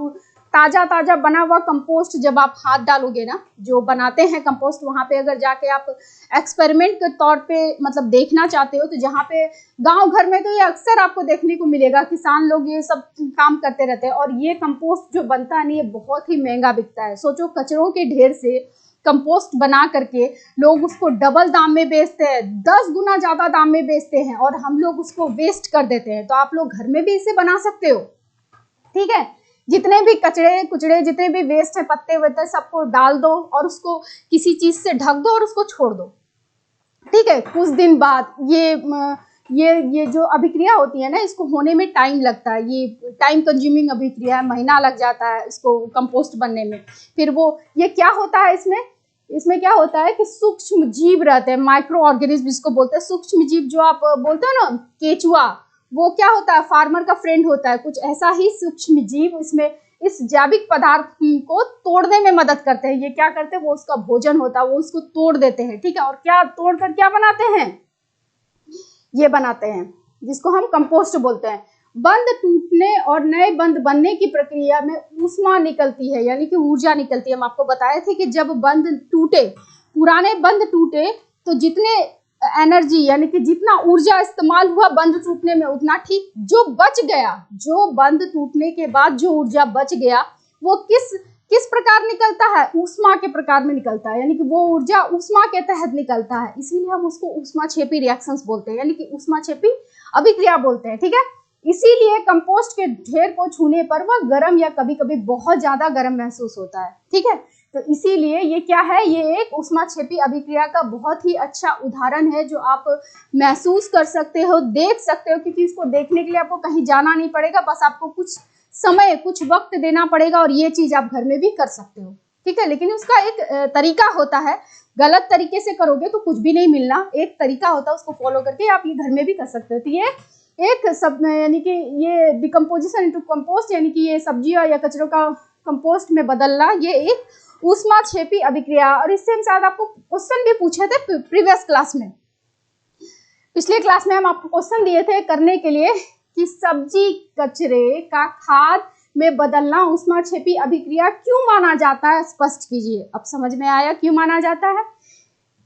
ताजा ताजा बना हुआ कंपोस्ट जब आप हाथ डालोगे ना, जो बनाते हैं कंपोस्ट, वहां पे अगर जाके आप एक्सपेरिमेंट के तौर पे मतलब देखना चाहते हो, तो जहाँ पे गांव घर में तो ये अक्सर आपको देखने को मिलेगा, किसान लोग ये सब काम करते रहते हैं और ये कंपोस्ट जो बनता है ना, ये बहुत ही महंगा बिकता है। सोचो, कचरों के ढेर से कंपोस्ट बना करके लोग उसको डबल दाम में बेचते हैं, 10 गुना ज्यादा दाम में बेचते हैं, और हम लोग उसको वेस्ट कर देते हैं। तो आप लोग घर में भी इसे बना सकते हो, ठीक है। जितने भी कचड़े कुचड़े, जितने भी वेस्ट है, पत्ते वत्ते, सबको डाल दो और उसको किसी चीज से ढक दो और उसको छोड़ दो, ठीक है। कुछ दिन बाद ये जो अभिक्रिया होती है ना, इसको होने में टाइम लगता है, ये टाइम कंज्यूमिंग अभिक्रिया है, महीना लग जाता है इसको कंपोस्ट बनने में। फिर वो ये क्या होता है, इसमें क्या होता है कि सूक्ष्म जीव रहते हैं, माइक्रो ऑर्गेनिज्म जिसको बोलते हैं। सूक्ष्म जीव जो आप बोलते हो ना, केचुआ, वो क्या होता है, फार्मर का फ्रेंड होता है, कुछ ऐसा ही सूक्ष्म जीव इसमें इस जैविक पदार्थ को तोड़ने में मदद करते हैं। ये क्या करते हैं, वो उसका भोजन होता है, वो उसको तोड़ देते हैं, ठीक है। और क्या तोड़ कर क्या बनाते हैं, ये बनाते हैं जिसको हम कंपोस्ट बोलते हैं। बंध टूटने और नए बंध बनने की प्रक्रिया में ऊष्मा निकलती है, यानी कि ऊर्जा निकलती है। हम आपको बताए थे कि जब बंध टूटे, पुराने बंध टूटे, तो जितने एनर्जी यानी कि जितना ऊर्जा इस्तेमाल हुआ बंध टूटने में, उतना ठीक जो बच गया, जो बंध टूटने के बाद जो ऊर्जा बच गया, वो किस प्रकार निकलता है, ऊष्मा के प्रकार में निकलता है, यानी कि वो ऊर्जा ऊष्मा के तहत निकलता है। इसीलिए हम उसको ऊष्माक्षेपी रिएक्शंस बोलते हैं, यानी कि ऊष्माक्षेपी अभिक्रिया बोलते हैं, ठीक है। इसीलिए कंपोस्ट के ढेर को छूने पर वह गर्म या कभी कभी बहुत ज्यादा गर्म महसूस होता है, ठीक है। तो इसीलिए ये क्या है, ये एक ऊष्माक्षेपी अभिक्रिया का बहुत ही अच्छा उदाहरण है, जो आप महसूस कर सकते हो, देख सकते हो, क्योंकि इसको देखने के लिए आपको कहीं जाना नहीं पड़ेगा, बस आपको कुछ समय, कुछ वक्त देना पड़ेगा और ये चीज आप घर में भी कर सकते हो, ठीक है। लेकिन उसका एक तरीका होता है, गलत तरीके से करोगे तो कुछ भी नहीं मिलना। एक तरीका होता है, उसको फॉलो करके आप ये घर में भी कर सकते हो। तो ये एक सब यानी कि ये डिकम्पोजिशन इनटू कंपोस्ट, यानी कि ये सब्जियों या कचरों का कंपोस्ट में बदलना, ये एक ऊष्माक्षेपी अभिक्रिया। और इससे हम शायद आपको क्वेश्चन भी पूछे थे प्रीवियस क्लास में, पिछले क्लास में हम आपको क्वेश्चन दिए थे करने के लिए कि सब्जी कचरे का खाद में बदलना ऊष्माक्षेपी अभिक्रिया क्यों माना जाता है, स्पष्ट कीजिए। अब समझ में आया क्यों माना जाता है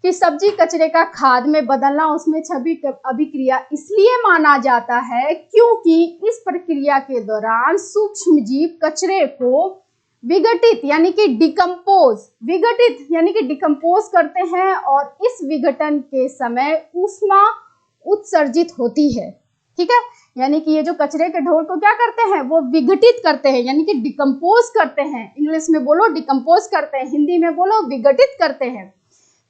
कि सब्जी कचरे का खाद में बदलना उसमें छवि अभिक्रिया इसलिए माना जाता है क्योंकि इस प्रक्रिया के दौरान सूक्ष्म जीव कचरे को विघटित यानी कि डिकम्पोज करते हैं और इस विघटन के समय ऊष्मा उत्सर्जित होती है, ठीक है। यानी कि ये जो कचरे के ढोल को क्या करते हैं, वो विघटित करते हैं, यानी कि डिकम्पोज करते हैं। इंग्लिश में बोलो डिकम्पोज करते हैं, हिंदी में बोलो विघटित करते हैं।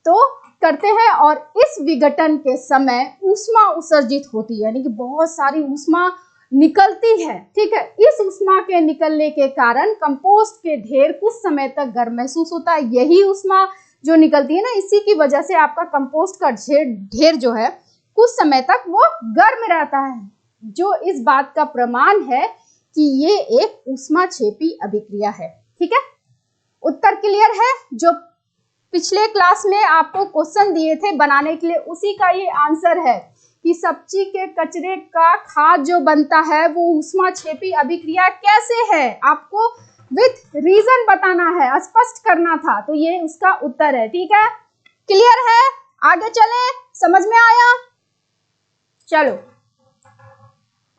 तो करते हैं और इस विघटन के समय ऊष्मा उत्सर्जित होती है, यानी कि बहुत सारी ऊष्मा निकलती है, ठीक है। इस ऊष्मा के निकलने के कारण कंपोस्ट के ढेर कुछ समय तक गर्म महसूस होता है। यही ऊष्मा जो निकलती है ना, इसी की वजह से आपका कंपोस्ट का ढेर जो है कुछ समय तक वो गर्म रहता है, जो इस बात का प्रमाण है कि ये एक ऊष्माक्षेपी अभिक्रिया है। ठीक है, उत्तर क्लियर है? जो पिछले क्लास में आपको क्वेश्चन दिए थे बनाने के लिए, उसी का ये आंसर है कि सब्जी के कचरे का खाद जो बनता है वो ऊष्माक्षेपी अभिक्रिया कैसे है, आपको विथ रीजन बताना है, स्पष्ट करना था, तो ये उसका उत्तर है। ठीक है, क्लियर है? आगे चले, समझ में आया? चलो,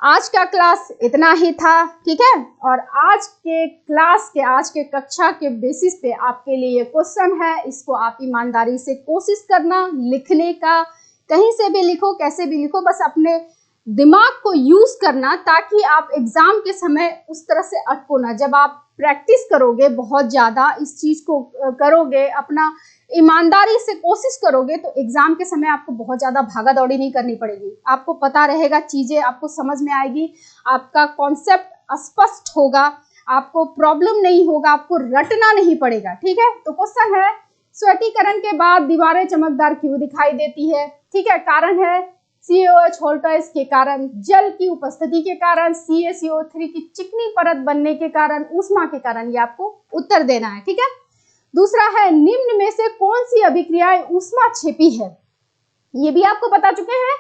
आज का क्लास इतना ही था। ठीक है, और आज के कक्षा के बेसिस पे आपके लिए क्वेश्चन है, इसको आप ईमानदारी से कोशिश करना लिखने का, कहीं से भी लिखो, कैसे भी लिखो, बस अपने दिमाग को यूज करना, ताकि आप एग्जाम के समय उस तरह से अटको ना। जब आप प्रैक्टिस करोगे, बहुत ज्यादा इस चीज को करोगे, अपना ईमानदारी से कोशिश करोगे, तो एग्जाम के समय आपको बहुत ज्यादा भागा दौड़ी नहीं करनी पड़ेगी, आपको पता रहेगा, चीजें आपको समझ में आएगी, आपका कॉन्सेप्ट स्पष्ट होगा, आपको प्रॉब्लम नहीं होगा, आपको रटना नहीं पड़ेगा। ठीक है, तो क्वेश्चन है, स्वेटीकरण के बाद दीवारें चमकदार क्यों दिखाई देती है? ठीक है, कारण है CaOH होल्टेज के कारण, जल की उपस्थिति के कारण, CaCO3 की चिकनी परत बनने के कारण, ऊष्मा के कारण, ये आपको उत्तर देना है। ठीक है, दूसरा है, निम्न में से कौन सी अभिक्रियाएं ऊष्माक्षेपी है? ये भी आपको बता चुके हैं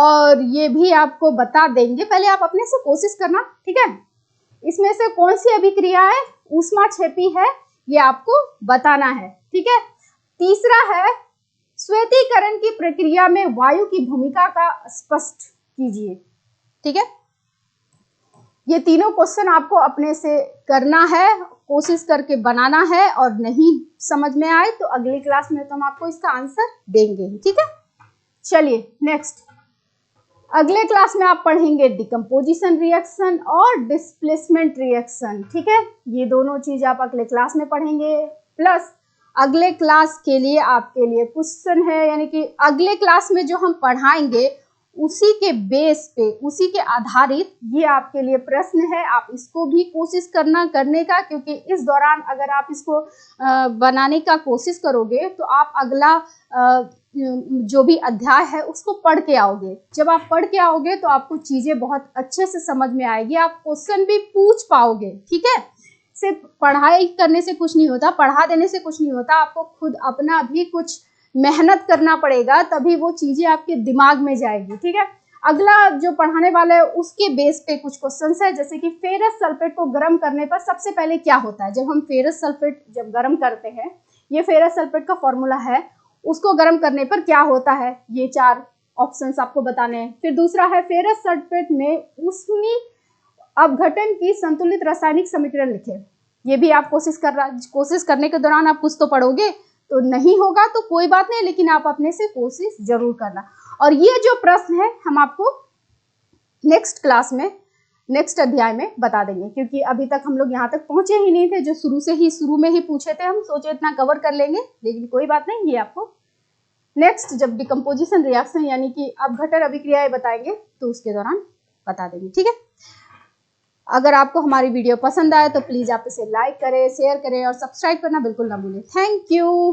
और ये भी आपको बता देंगे, पहले आप अपने से कोशिश करना। ठीक है, इसमें से कौन सी अभिक्रियाएं ऊष्माक्षेपी है, ये आपको बताना है। ठीक है, तीसरा है, स्वेतीकरण की प्रक्रिया में वायु की भूमिका का स्पष्ट कीजिए। ठीक है, ये तीनों क्वेश्चन आपको अपने से करना है, कोशिश करके बनाना है, और नहीं समझ में आए तो अगली क्लास में तो हम आपको इसका आंसर देंगे। ठीक है, चलिए नेक्स्ट, अगले क्लास में आप पढ़ेंगे डिकम्पोजिशन रिएक्शन और डिस्प्लेसमेंट रिएक्शन। ठीक है, ये दोनों चीज आप अगले क्लास में पढ़ेंगे, प्लस अगले क्लास के लिए आपके लिए क्वेश्चन है, यानी कि अगले क्लास में जो हम पढ़ाएंगे उसी के बेस पे, उसी के आधारित ये आपके लिए प्रश्न है, आप इसको भी कोशिश करने का, क्योंकि इस दौरान अगर आप इसको बनाने का कोशिश करोगे तो आप अगला जो भी अध्याय है उसको पढ़ के आओगे। जब आप पढ़ के आओगे तो आपको चीजें बहुत अच्छे से समझ में आएगी, आप क्वेश्चन भी पूछ पाओगे। ठीक है, सिर्फ पढ़ाई करने से कुछ नहीं होता, पढ़ा देने से कुछ नहीं होता, आपको खुद अपना भी कुछ मेहनत करना पड़ेगा, तभी वो चीजें आपके दिमाग में जाएगी। ठीक है, अगला जो पढ़ाने वाला है उसके बेस पे कुछ क्वेश्चंस है, जैसे कि फेरस सल्फेट को गर्म करने पर सबसे पहले क्या होता है। जब हम फेरस सल्फेट जब गर्म करते हैं, ये फेरस सल्फेट का फॉर्मूला है, उसको गर्म करने पर क्या होता है, ये 4 ऑप्शंस आपको बताने हैं। फिर दूसरा है, फेरस सल्फेट में ऊष्मीय अपघटन की संतुलित रासायनिक समीकरण लिखे। ये भी आप कोशिश करने के दौरान आप कुछ तो पढ़ोगे, तो नहीं होगा तो कोई बात नहीं, लेकिन आप अपने से कोशिश जरूर करना। और ये जो प्रश्न है हम आपको नेक्स्ट क्लास में, नेक्स्ट अध्याय में बता देंगे, क्योंकि अभी तक हम लोग यहाँ तक पहुंचे ही नहीं थे, जो शुरू में ही पूछे थे, हम सोचे इतना कवर कर लेंगे, लेकिन कोई बात नहीं, ये आपको नेक्स्ट जब डिकम्पोजिशन रिएक्शन यानी कि अपघटन अभिक्रियाएं बताएंगे तो उसके दौरान बता देंगे। ठीक है, अगर आपको हमारी वीडियो पसंद आए तो प्लीज आप इसे लाइक करें, शेयर करें और सब्सक्राइब करना बिल्कुल ना भूलें। Thank you.